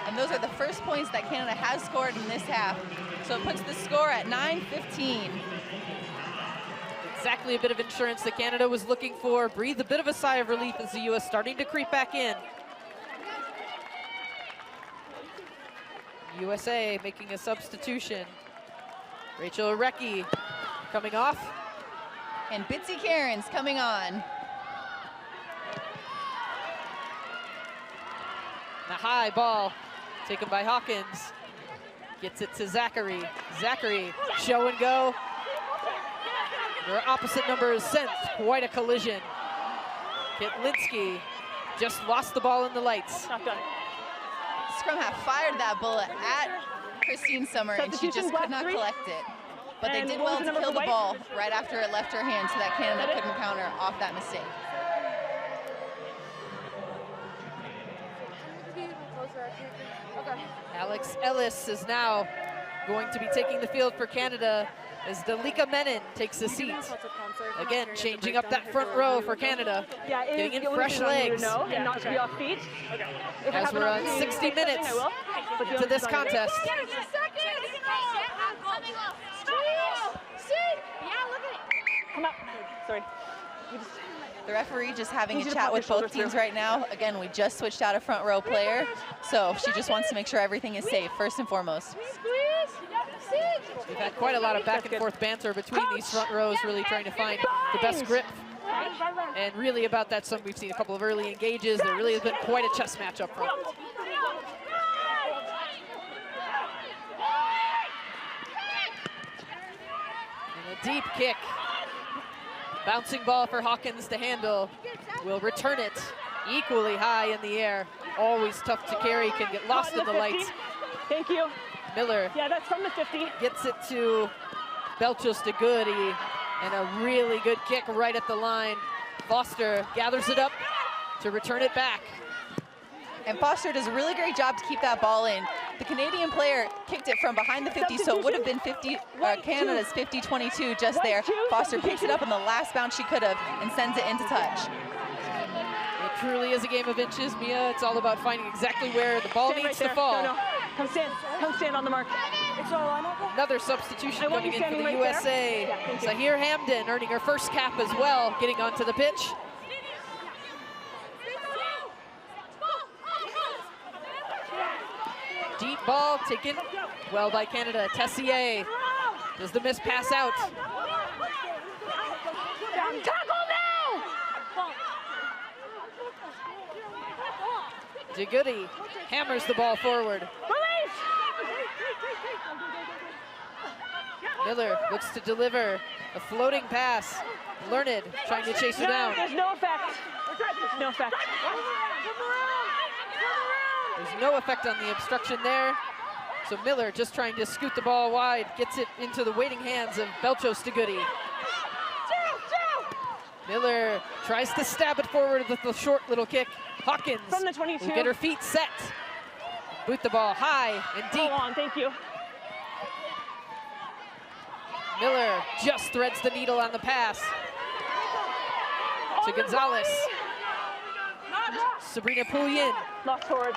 And those are the first points that Canada has scored in this half. So it puts the score at 9-15. Exactly a bit of insurance that Canada was looking for. Breathed a bit of a sigh of relief as the U.S. starting to creep back in. USA making a substitution. Rachel Arecki coming off. And Bitsy Cairns coming on. The high ball taken by Hawkins. Gets it to Zachary. Zachary, show and go. Their opposite numbers sent quite a collision. Kitlinski just lost the ball in the lights. Not done. Scrum half fired that bullet at Christine Summer, and she just could not collect it. But they did well to kill the ball right after it left her hand so that Canada couldn't counter off that mistake. Alex Ellis is now going to be taking the field for Canada as Dalika Menon takes a seat. Again, changing up that front row for Canada. Yeah, getting in fresh legs. And not to be off feet. As we're on 60 minutes to this contest. Come up. Sorry. The referee just having a chat with both teams right now. Again, we just switched out a front row player, so she just wants to make sure everything is safe, first and foremost. We've had quite a lot of back and forth banter between these front rows, really trying to find the best grip. And really about that sum, we've seen a couple of early engages. There really has been quite a chess match up front. And a deep kick. Bouncing ball for Hawkins to handle. Will return it equally high in the air. Always tough to carry, can get lost in the lights. Thank you. Miller. Yeah, that's from the 50. Gets it to Belchos de Goody, and a really good kick right at the line. Foster gathers it up to return it back. And Foster does a really great job to keep that ball in. The Canadian player kicked it from behind the 50, so it would have been Canada's 50-22 just there. Foster picks it up on the last bounce she could have and sends it into touch. It truly is a game of inches, Mia. It's all about finding exactly where the ball needs to fall. No. Come stand on the mark. Another substitution coming in for the USA. Zahir Hamden earning her first cap as well, getting onto the pitch. Deep ball taken well by Canada. Tessier does the miss pass out. Tackle now! DeGoody hammers the ball forward. Release! Miller looks to deliver a floating pass. Learned trying to chase her down. There's no effect. No effect. There's no effect on the obstruction there. So Miller just trying to scoot the ball wide, gets it into the waiting hands of Belchos de Goody. Miller tries to stab it forward with the short little kick. Hawkins from the 22 will get her feet set. Boot the ball high and deep. Hold on, thank you. Miller just threads the needle on the pass to Gonzalez. Sabrina Poulian. Knock forward.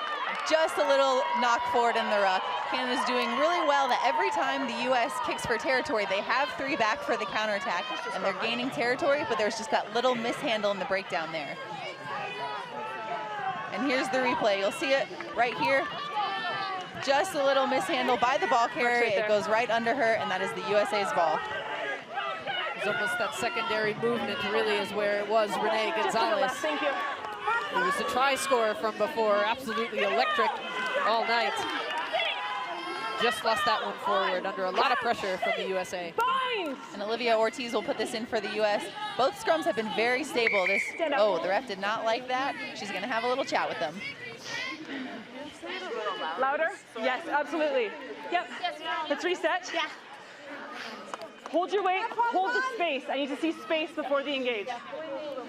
Just a little knock forward in the ruck. Canada's doing really well that every time the U.S. kicks for territory, they have three back for the counterattack, and they're gaining territory, but there's just that little mishandle in the breakdown there. And here's the replay. You'll see it right here. Just a little mishandle by the ball carrier. It goes right under her, and that is the USA's ball. It's almost that secondary movement really is where it was Renee Gonzalez. Thank you. It was the try scorer from before, absolutely electric all night. Just lost that one forward under a lot of pressure from the USA. And Olivia Ortiz will put this in for the U.S. Both scrums have been very stable. Oh, the ref did not like that. She's going to have a little chat with them. Louder? Yes, absolutely. Yep. Let's reset. Yeah. Hold your weight, hold the space. I need to see space before the engage.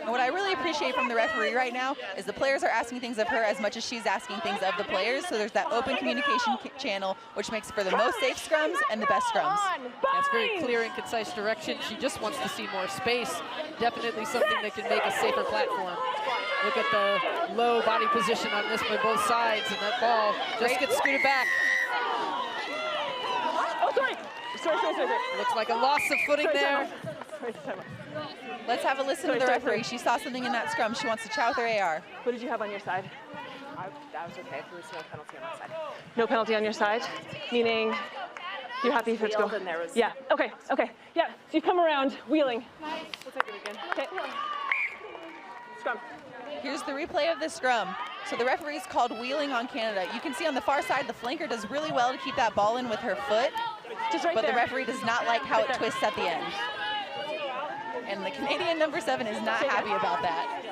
And what I really appreciate from the referee right now is the players are asking things of her as much as she's asking things of the players. So there's that open communication channel, which makes for the most safe scrums and the best scrums. That's very clear and concise direction. She just wants to see more space. Definitely something that can make a safer platform. Look at the low body position on this by both sides, and that ball just gets scooted back. Oh, sorry. Sorry. Looks like a loss of footing there. Let's have a listen to the referee. She saw something in that scrum. She wants to chat with her AR. What did you have on your side? That was okay. There was no penalty on my side. No penalty on your side? Meaning you're happy for it to go? And there was... Yeah, okay. Yeah, so you come around, wheeling. We'll take it again. Okay. Scrum. Here's the replay of the scrum. So the referee's called wheeling on Canada. You can see on the far side, the flanker does really well to keep that ball in with her foot, Just right but there. the referee does not like how Right it there. twists at the end. And the Canadian number 7 is not happy about that.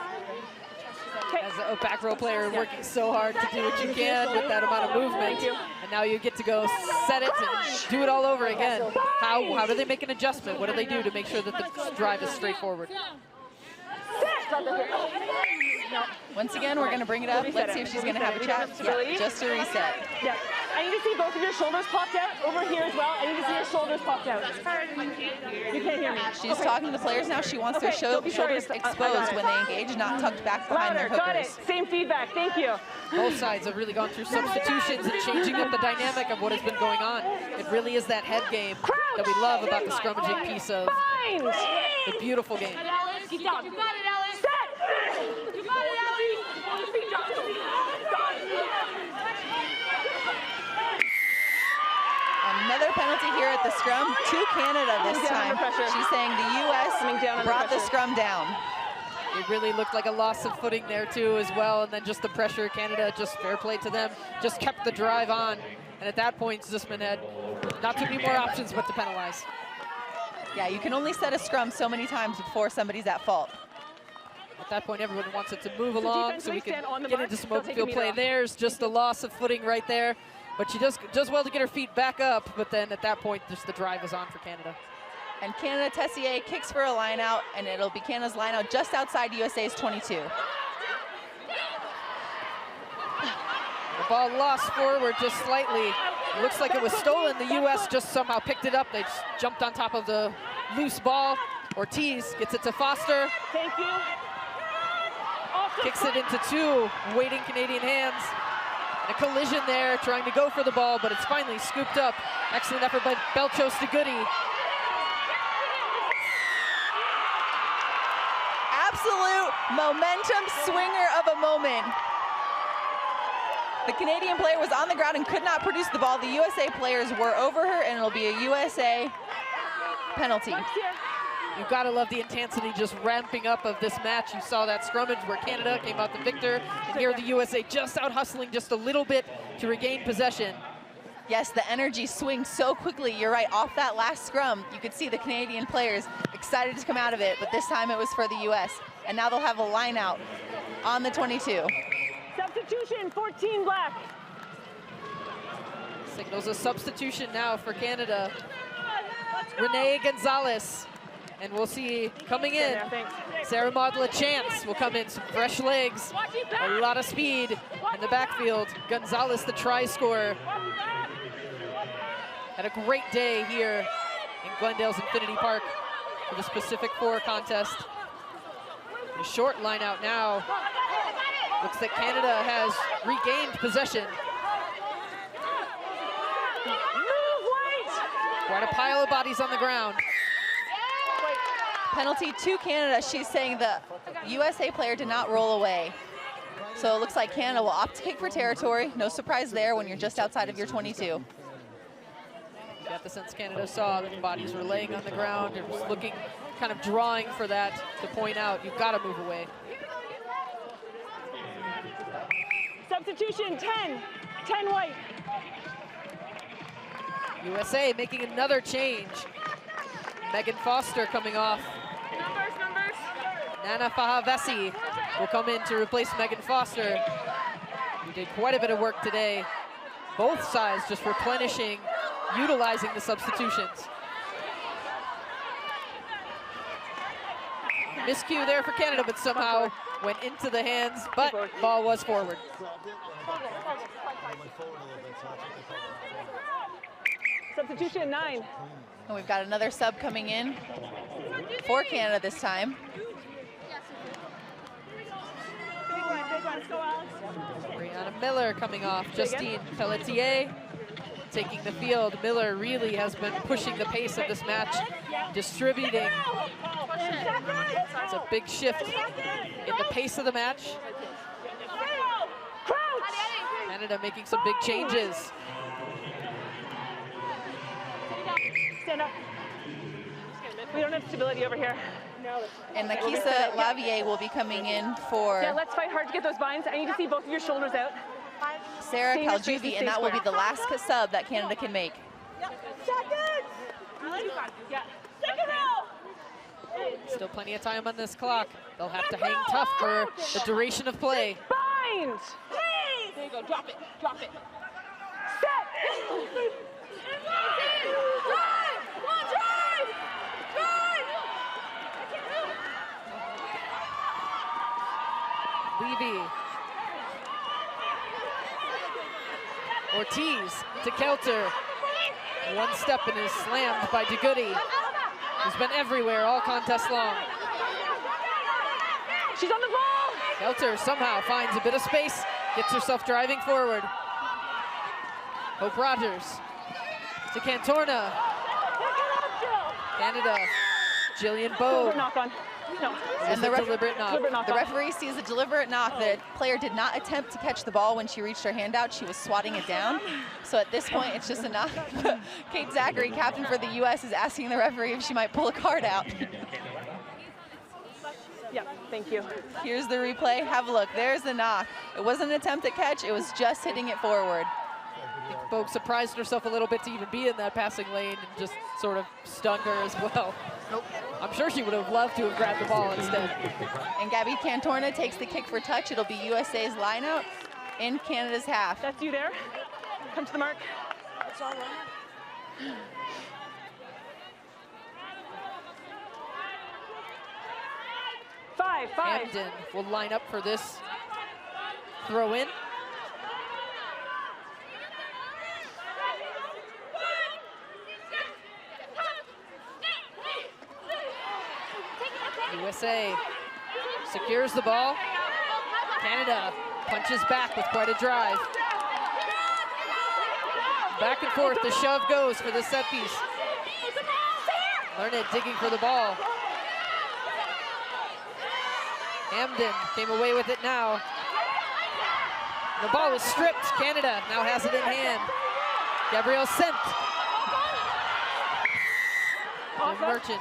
As a back row player working so hard to do what you can with that amount of movement. And now you get to go set it and do it all over again. How do they make an adjustment? What do they do to make sure that the drive is straightforward? Once again, we're going to bring it up. Let's see if she's going to have a chat. Yeah, just a reset. Yeah. I need to see both of your shoulders popped out over here as well. I need to see your shoulders popped out. You can't hear me. She's talking to the players now. She wants their shoulders exposed when they engage, not tucked back behind their Got it. hookers. Same feedback. Thank you. Both sides have really gone through substitutions and changing up the dynamic of what has been going on. It really is that head game that we love about the scrummaging piece of the beautiful game. Keep down. You got it, Alice. Set. You got it, Alice. Feet drop. Another penalty here at the scrum to Canada this time. She's saying the U.S. brought the scrum down. It really looked like a loss of footing there too as well, and then just the pressure. Canada, just fair play to them, just kept the drive on. And at that point, Zusman had not too many more options but to penalize. Yeah, you can only set a scrum so many times before somebody's at fault. At that point, everyone wants it to move along so we can stand get into some open field play. There's just a loss of footing right there. But she does well to get her feet back up, but then at that point, just the drive is on for Canada. And Canada Tessier kicks for a line out, and it'll be Canada's line out just outside USA's 22. The ball lost forward just slightly. It looks like it was stolen. The U.S. just somehow picked it up. They just jumped on top of the loose ball. Ortiz gets it to Foster. Thank you. Kicks it into 2 waiting Canadian hands. And a collision there, trying to go for the ball, but it's finally scooped up. Excellent effort by Belchos to Goody. Absolute momentum swinger of a moment. The Canadian player was on the ground and could not produce the ball. The USA players were over her, and it'll be a USA penalty. You've got to love the intensity just ramping up of this match. You saw that scrummage where Canada came out the victor, and here the USA just out hustling just a little bit to regain possession. Yes, the energy swings so quickly. You're right, off that last scrum, you could see the Canadian players excited to come out of it, but this time it was for the US. And now they'll have a line out on the 22. Substitution, 14 black. Signals a substitution now for Canada. Renee Gonzalez. And we'll see coming in, Sarah Modla Chance will come in, some fresh legs, a lot of speed in the backfield. Gonzalez, the try scorer. Had a great day here in Glendale's Infinity Park for the Pacific 4 contest. A short line out now. Looks like Canada has regained possession. Quite a pile of bodies on the ground. Penalty to Canada. She's saying the USA player did not roll away. So it looks like Canada will opt to kick for territory. No surprise there when you're just outside of your 22. You got the sense Canada saw that the bodies were laying on the ground. It was looking, kind of drawing for that to point out, you've got to move away. Substitution, 10 white. USA making another change. Megan Foster coming off. Numbers. Nana Fahavesi will come in to replace Megan Foster. We did quite a bit of work today. Both sides just replenishing, utilizing the substitutions. Miscue there for Canada, but somehow went into the hands, but ball was forward. Substitution, 9. And we've got another sub coming in for Canada this time. Brianna Miller coming off. Justine Pelletier taking the field. Miller really has been pushing the pace of this match, distributing. It's a big shift in the pace of the match. Canada making some big changes. Stand up. We don't have stability over here. And Nakisa Lavier will be coming in for Yeah, let's fight hard to get those binds. I need to see both of your shoulders out. Sarah Kaljuvi, and that will be the last sub that Canada can make. Still plenty of time on this clock. They'll have to hang tough for the duration of play. Bind! There you go, drop it, drop it. Set! Drive! Come on, drive! Drive! Levy. Ortiz to Kelter. One step and is slammed by DeGoody, who's been everywhere all contest long. She's on the ball! Kelter somehow finds a bit of space, gets herself driving forward. Hope Rogers to Cantorna. Canada, Jillian Bowe. Knock on. No. And the deliberate knock. The referee sees a deliberate knock. The player did not attempt to catch the ball when she reached her hand out. She was swatting it down. So at this point, it's just a knock. Kate Zachary, captain for the U.S., is asking the referee if she might pull a card out. Yeah, thank you. Here's the replay. Have a look. There's the knock. It wasn't an attempt at catch. It was just hitting it forward. I think Bogue surprised herself a little bit to even be in that passing lane and just sort of stung her as well. Nope. I'm sure she would have loved to have grabbed the ball instead. And Gabby Cantorna takes the kick for touch. It'll be USA's lineout in Canada's half. That's you there. Come to the mark. It's all right. Five. Hamden will line up for this throw in. USA secures the ball. Canada punches back with quite a drive. Back and forth, the shove goes for the set piece. Learned digging for the ball. Hamden came away with it now. The ball was stripped. Canada now has it in hand. Gabrielle Sent. And Merchant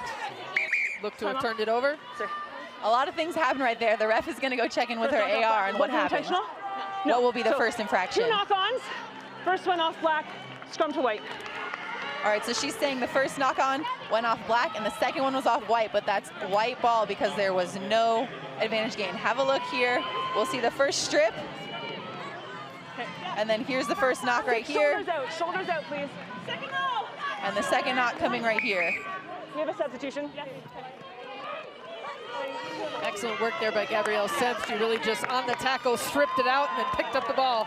looked to have turned it over. A lot of things happen right there. The ref is going to go check in with her AR on what happened. No. What will be the first infraction? Two knock-ons. First one off black, scrum to white. All right, so she's saying the first knock-on went off black and the second one was off white, but that's white ball because there was no advantage gain. Have a look here. We'll see the first strip. And then here's the first knock right here. Shoulders out, please. And the second knock coming right here. We have a substitution. Excellent work there by Gabrielle Semp. She really just on the tackle, stripped it out, and then picked up the ball.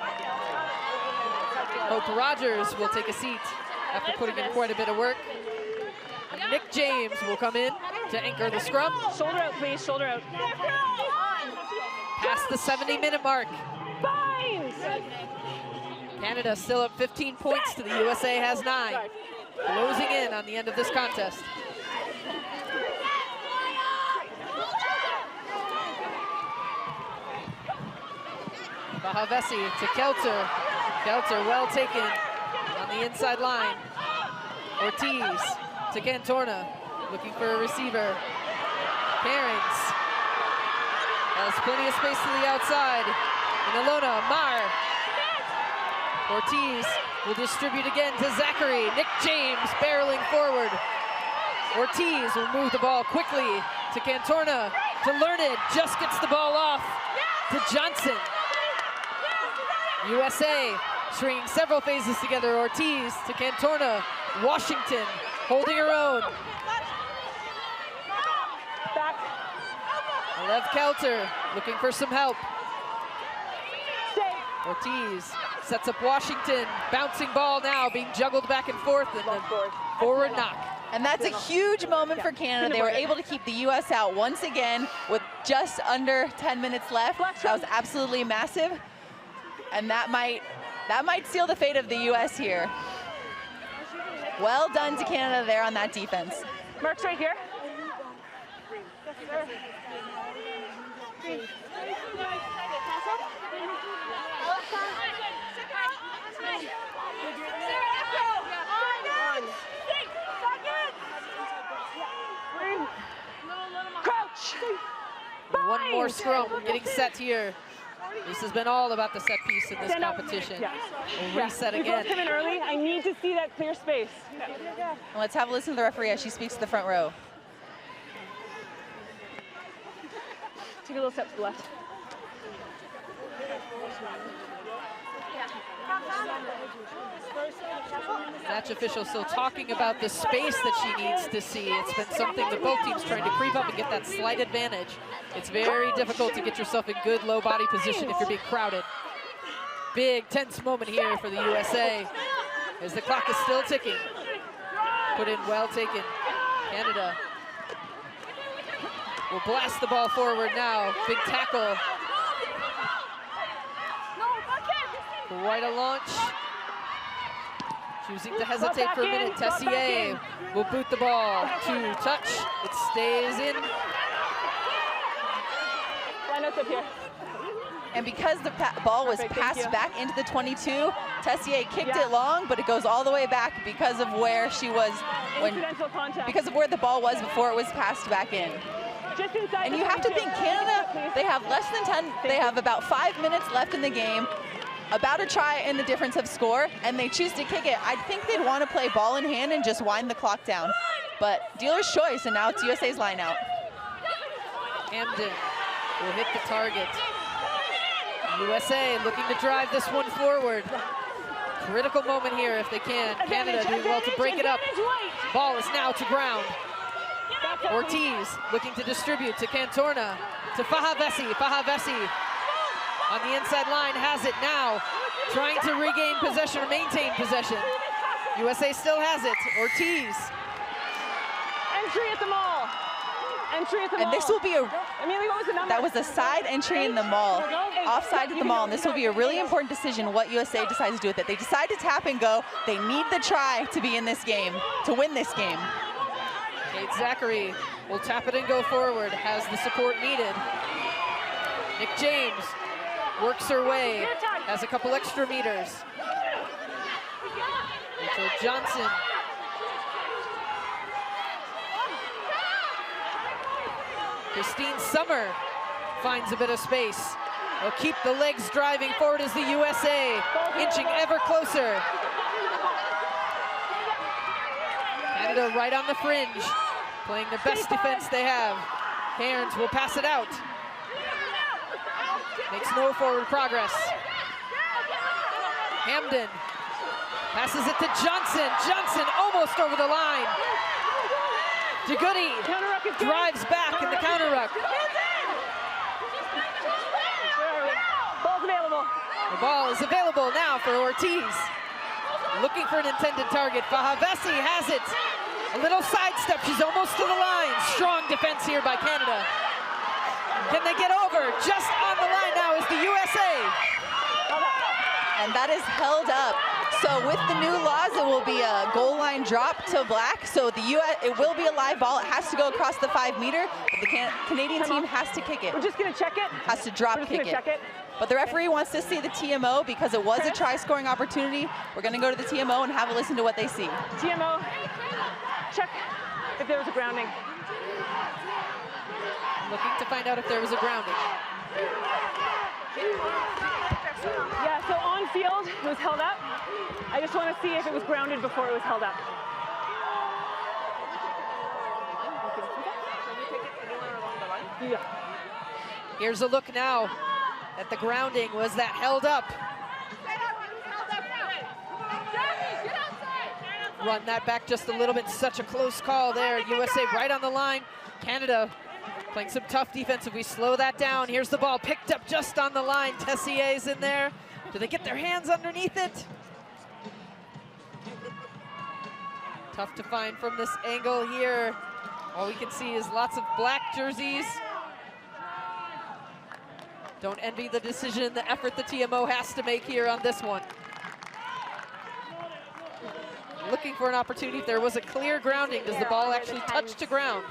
Hope Rogers will take a seat after putting in quite a bit of work. Nick James will come in to anchor the scrum. Shoulder out, please, shoulder out. Past the 70-minute mark. Binds! Canada still up 15 points to the USA has 9. Closing in on the end of this contest. Bahavesi to Kelter. Kelter well taken on the inside line. Ortiz to Cantorna, looking for a receiver. Cairns has plenty of space to the outside. And Ilona Mar. Ortiz will distribute again to Zachary. Nick James barreling forward. Ortiz will move the ball quickly to Cantorna, to Learned, just gets the ball off to Johnson. USA stringing several phases together. Ortiz to Cantorna. Washington holding her own. Back. Lev Kelter looking for some help. Stay. Ortiz sets up Washington. Bouncing ball now being juggled back and forth, and then forward knock. And that's a huge moment for Canada. They were able to keep the U.S. out once again with just under 10 minutes left. That was absolutely massive. And that might seal the fate of the U.S. here. Well done to Canada there on that defense. Mark's right here. One more scrum getting set here. This has been all about the set piece in this competition. We'll reset We again. both come in early. I need to see that clear space. And let's have a listen to the referee as she speaks to the front row. Take a little step to the left. Match official still talking about the space that she needs to see. It's been something that both teams trying to creep up and get that slight advantage. It's very difficult to get yourself in good low body position if you're being crowded. Big tense moment here for the USA as the clock is still ticking. Put in, well taken. Canada will blast the ball forward now. Big tackle. Quite a launch. Choosing to hesitate for a minute. Tessier will boot the ball to touch. It stays in. Line us up here. And because the ball was passed back into the 22, Tessier kicked it long, but it goes all the way back because of where she was because of where the ball was before it was passed back in. And you have to think, Canada, they have less than 10, they have about 5 minutes left in the game, about a try in the difference of score, and they choose to kick it. I think they'd want to play ball in hand and just wind the clock down. But dealer's choice, and now it's USA's line out. Hamden will hit the target. USA looking to drive this one forward. Critical moment here if they can. Canada doing well to break it up. Ball is now to ground. Ortiz looking to distribute to Cantorna, to Fahavesi. Fahavesi on the inside line has it now, trying to regain possession or maintain possession. USA still has it. Ortiz. Entry at the mall. Entry at the mall. And this will be a, Amelia, what was the number? that was a side entry in the mall, offside at the mall, and this will be a really important decision what USA decides to do with it. They decide to tap and go. They need the try to be in this game, to win this game. Kate Zachary will tap it and go forward, has the support needed. Nick James works her way, has a couple extra meters. Rachel Johnson. Christine Summer finds a bit of space. They'll keep the legs driving forward as the USA inching ever closer. Canada right on the fringe, playing the best defense they have. Cairns will pass it out. Makes no forward progress. Hamden passes it to Johnson. Johnson almost over the line. DeGoody drives back in the counter ruck. Ball's available. The ball is available now for Ortiz. Looking for an intended target. Fahavesi has it. A little sidestep. She's almost to the line. Strong defense here by Canada. Can they get over? Just on the line now is the USA. And that is held up. So with the new laws, it will be a goal line drop to black. So it will be a live ball. It has to go across the 5 meter. But the Canadian team has to kick it. We're just going to check it. Has to drop kick it. But the referee wants to see the TMO because it was a try scoring opportunity. We're going to go to the TMO and have a listen to what they see. TMO, check if there was a grounding. Looking to find out if there was a grounding. Yeah, so on field, it was held up. I just want to see if it was grounded before it was held up. Yeah. Here's a look now at the grounding. Was that held up? Run that back just a little bit. Such a close call there. USA right on the line. Canada playing some tough defense. If we slow that down, here's the ball picked up just on the line. Tessier's in there. Do they get their hands underneath it? Tough to find from this angle here. All we can see is lots of black jerseys. Don't envy the decision, the effort the TMO has to make here on this one. Looking for an opportunity. If there was a clear grounding, does the ball actually touch to ground?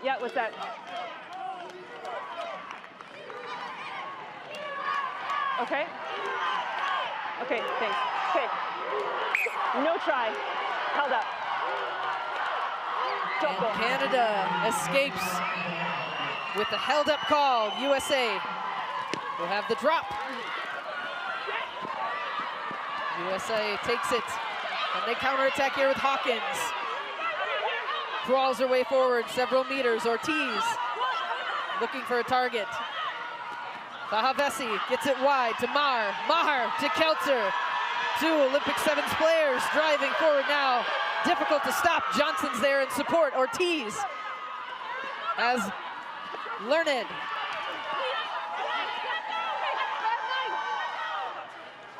Yeah, what's that? Okay. Okay, thanks. Okay. No try. Held up. And Canada escapes with the held up call. USA will have the drop. USA takes it, and they counterattack here with Hawkins. Crawls her way forward several meters. Ortiz looking for a target. Fahavesi gets it wide to Maher. Maher to Kelter. 2 Olympic Sevens players driving forward now. Difficult to stop. Johnson's there in support. Ortiz has Learned.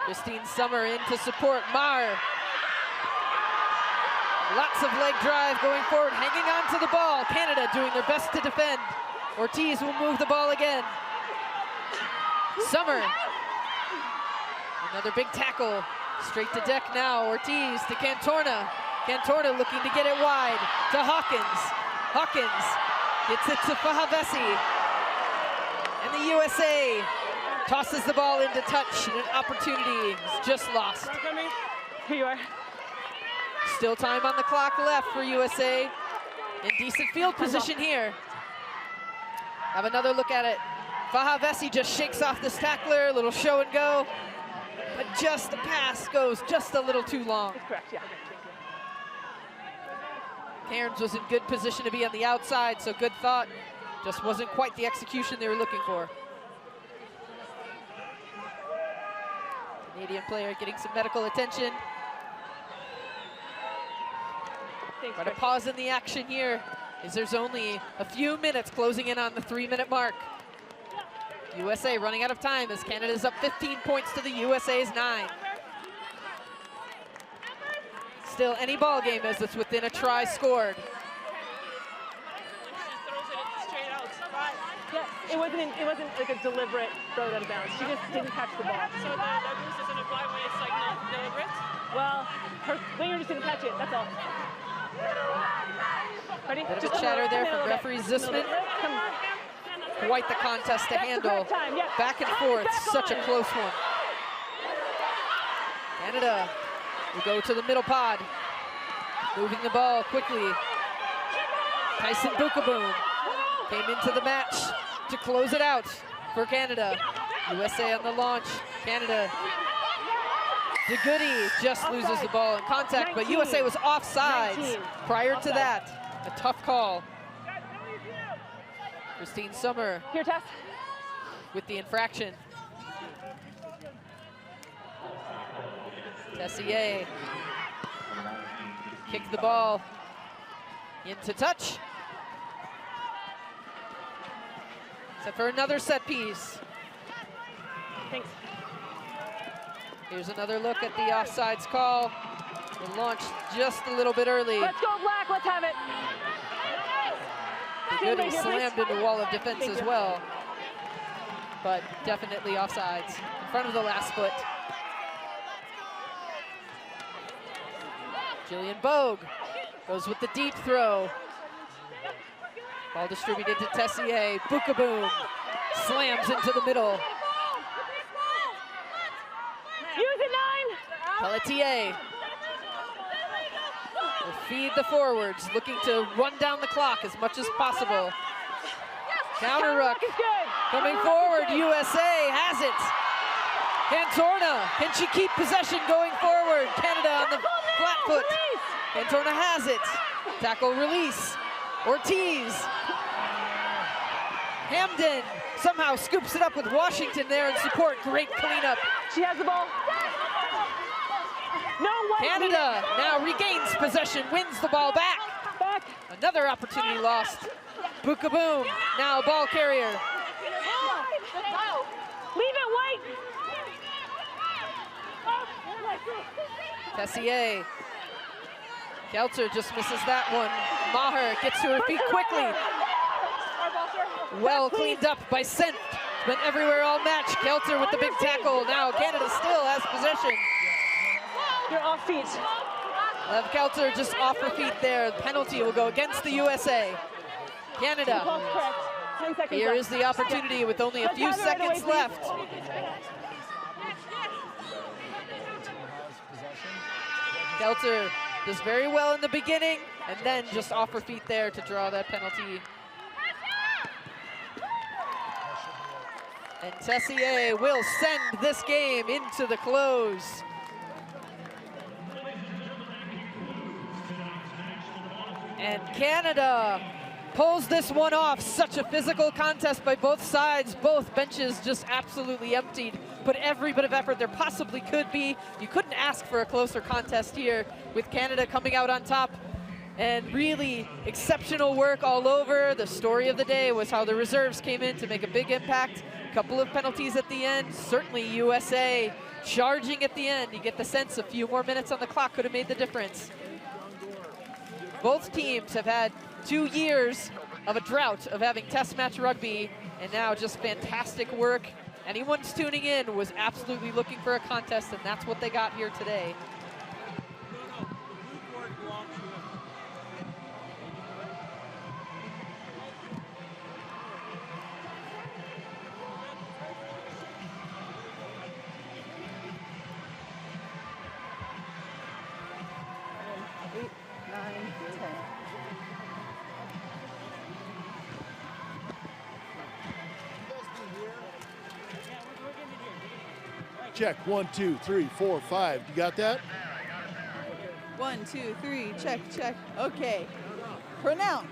Christine Summer in to support Maher. Lots of leg drive going forward, hanging on to the ball. Canada doing their best to defend. Ortiz will move the ball again. Summer. Another big tackle. Straight to deck now. Ortiz to Cantorna. Cantorna looking to get it wide to Hawkins. Hawkins gets it to Fahavesi. And the USA tosses the ball into touch, and an opportunity is just lost. Here you are. Still time on the clock left for USA. In decent field position here. Have another look at it. Fahavesi just shakes off this tackler, a little show and go. But just the pass goes just a little too long. That's correct, yeah. Cairns was in good position to be on the outside, so good thought. Just wasn't quite the execution they were looking for. Canadian player getting some medical attention. But a pause in the action here, as there's only a few minutes closing in on the 3-minute mark. USA running out of time as Canada's up 15 points to the USA's 9. Still any ball game as it's within a try scored. Yeah, it wasn't like a deliberate throw out of bounds. She just didn't catch the ball. So that rules doesn't apply when it's like not deliberate? Well, her winger just didn't catch it, that's all. Ready? Bit of a chatter there from referee Zisman. Quite the contest to handle. Back and forth, such a close one. Canada will go to the middle pod. Moving the ball quickly. Tyson Bukaboom came into the match to close it out for Canada. USA on the launch. Canada. DeGoody just loses the ball in contact, but USA was offsides prior to that. A tough call. Christine Summer here, Tess, with the infraction. Tessier kicked the ball into touch. Set for another set piece. Thanks. Here's another look at the offsides call. It launched just a little bit early. Let's go Black, let's have it. Goody slammed into the wall of defense as well, but definitely offsides in front of the last foot. Jillian Bogue goes with the deep throw. Ball distributed to Tessier. Bukaboom slams into the middle. Use it, 9. Pelletier will feed the forwards, looking to run down the clock as much as possible. Counter ruck coming forward. USA has it. Cantorna, can she keep possession going forward? Canada on the flat foot. Cantorna has it. Tackle release. Ortiz. Hamden somehow scoops it up with Washington there in support. Great cleanup. She has the ball. Canada now regains possession, wins the ball back. Another opportunity lost. Bukaboom, now ball carrier. Leave it, White. Tessier. Kelter just misses that one. Maher gets to her feet quickly. Well cleaned up by Sent. Been everywhere all match. Kelter with the big tackle. Now Canada still has possession. You're off feet. Lev Kelter just off her feet there. The penalty will go against the USA. Canada. Here is the opportunity with only a few seconds left. Kelter does very well in the beginning, and then just off her feet there to draw that penalty. And Tessier will send this game into the close. And Canada pulls this one off. Such a physical contest by both sides. Both benches just absolutely emptied. Put every bit of effort there possibly could be. You couldn't ask for a closer contest here, with Canada coming out on top. And really exceptional work all over. The story of the day was how the reserves came in to make a big impact. A couple of penalties at the end. Certainly USA charging at the end. You get the sense a few more minutes on the clock could have made the difference. Both teams have had 2 years of a drought of having test match rugby, and now just fantastic work. Anyone who's tuning in was absolutely looking for a contest, and that's what they got here today. Check, 1, 2, 3, 4, 5. You got that? 1, 2, 3, check, check. Okay. Pronounce.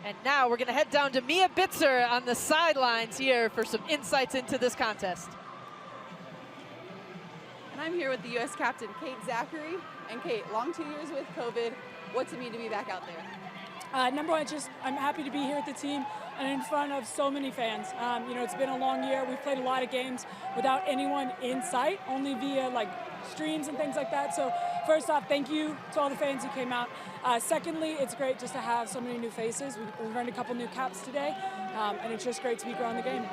And now we're going to head down to Mia Bitzer on the sidelines here for some insights into this contest. And I'm here with the U.S. captain, Kate Zachary. And Kate, long 2 years with COVID. What's it mean to be back out there? Number one, I'm happy to be here with the team and in front of so many fans. It's been a long year. We've played a lot of games without anyone in sight, only via streams and things like that. So first off, thank you to all the fans who came out. Secondly, it's great just to have so many new faces. We've earned a couple new caps today, and it's just great to be growing the game.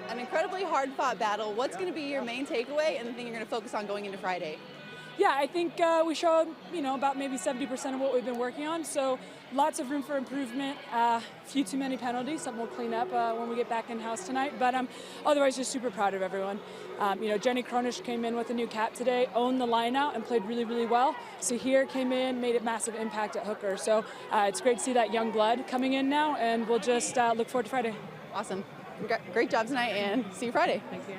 An incredibly hard-fought battle. What's going to be your main takeaway and the thing you're going to focus on going into Friday? Yeah, I think we showed, about maybe 70% of what we've been working on. So lots of room for improvement. A few too many penalties, something we'll clean up when we get back in-house tonight. But otherwise, just super proud of everyone. Jenny Kronish came in with a new cap today, owned the line out, and played really, really well. Sahir came in, made a massive impact at hooker. So it's great to see that young blood coming in now, and we'll just look forward to Friday. Awesome. Great job tonight, and see you Friday. Thank you.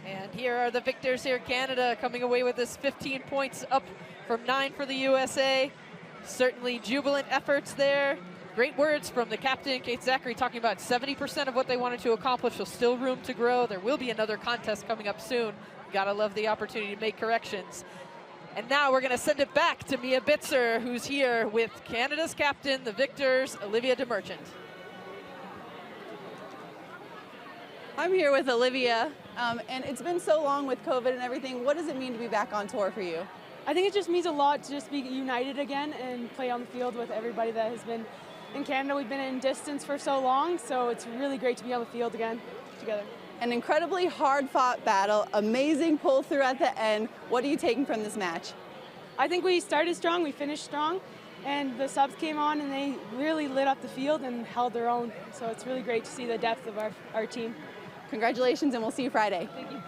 And here are the victors here. Canada coming away with this 15 points, up from 9 for the USA. Certainly jubilant efforts there. Great words from the captain, Kate Zachary, talking about 70% of what they wanted to accomplish, so still room to grow. There will be another contest coming up soon. Gotta love the opportunity to make corrections. And now we're gonna send it back to Mia Bitzer, who's here with Canada's captain, the victors, Olivia DeMerchant. I'm here with Olivia, and it's been so long with COVID and everything. What does it mean to be back on tour for you? I think it just means a lot to just be united again and play on the field with everybody that has been in Canada. We've been in distance for so long, so it's really great to be on the field again together. An incredibly hard-fought battle, amazing pull-through at the end. What are you taking from this match? I think we started strong, we finished strong, and the subs came on and they really lit up the field and held their own. So it's really great to see the depth of our team. Congratulations, and we'll see you Friday. Thank you.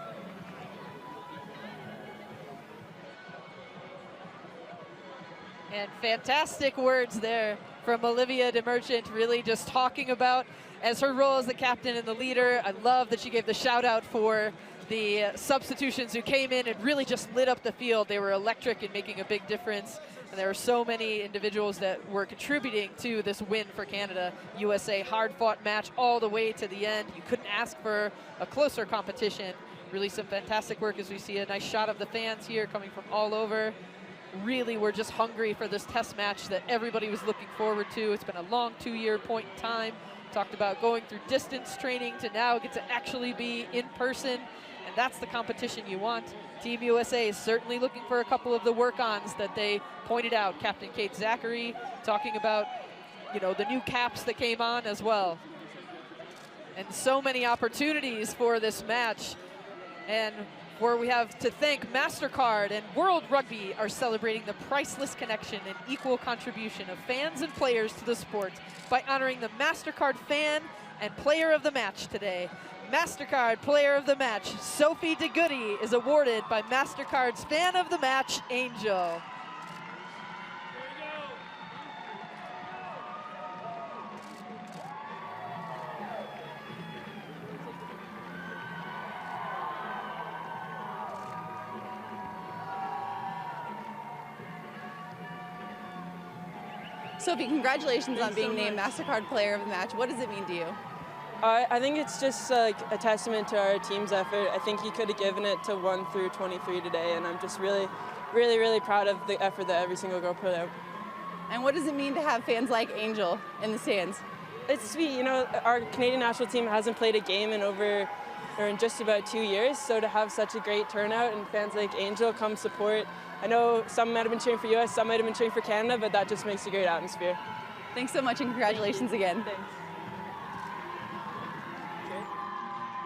And fantastic words there from Olivia DeMerchant, really just talking about as her role as the captain and the leader. I love that she gave the shout out for the substitutions who came in and really just lit up the field. They were electric and making a big difference. And there were so many individuals that were contributing to this win for Canada. USA, hard-fought match all the way to the end. You couldn't ask for a closer competition. Really some fantastic work as we see a nice shot of the fans here coming from all over. Really, we're just hungry for this test match that everybody was looking forward to. It's been a long 2-year point in time. Talked about going through distance training to now get to actually be in person. And that's the competition you want. Team USA is certainly looking for a couple of the work-ons that they pointed out. Captain Kate Zachary talking about, you know, the new caps that came on as well. And so many opportunities for this match. And where we have to thank MasterCard and World Rugby are celebrating the priceless connection and equal contribution of fans and players to the sport by honoring the MasterCard Fan and Player of the Match today. MasterCard Player of the Match, Sophie DeGoody, is awarded by MasterCard's Fan of the Match, Angel. Sophie, congratulations on being named MasterCard Player of the Match. What does it mean to you? I think it's just a testament to our team's effort. I think he could have given it to 1 through 23 today, and I'm just really, really, really proud of the effort that every single girl put out. And what does it mean to have fans like Angel in the stands? It's sweet. You know, our Canadian national team hasn't played a game in just about 2 years, so to have such a great turnout and fans like Angel come support. I know some might have been cheering for US, some might have been cheering for Canada, but that just makes a great atmosphere. Thanks so much, and congratulations again. Thanks.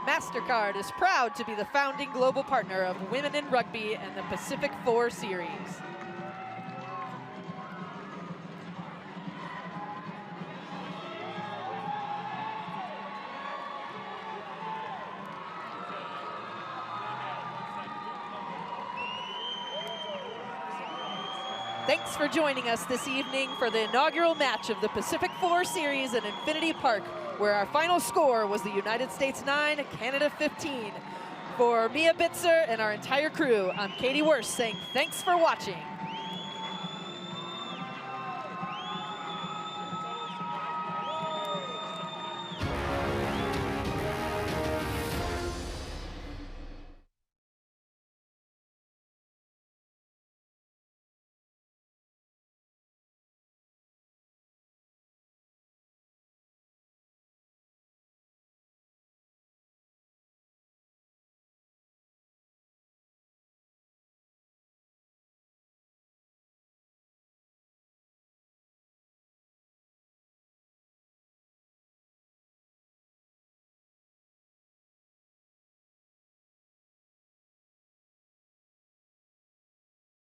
MasterCard is proud to be the founding global partner of Women in Rugby and the Pacific 4 Series. Thanks for joining us this evening for the inaugural match of the Pacific 4 Series at Infinity Park, where our final score was the United States 9, Canada 15. For Mia Bitzer and our entire crew, I'm Katie Worst saying thanks for watching.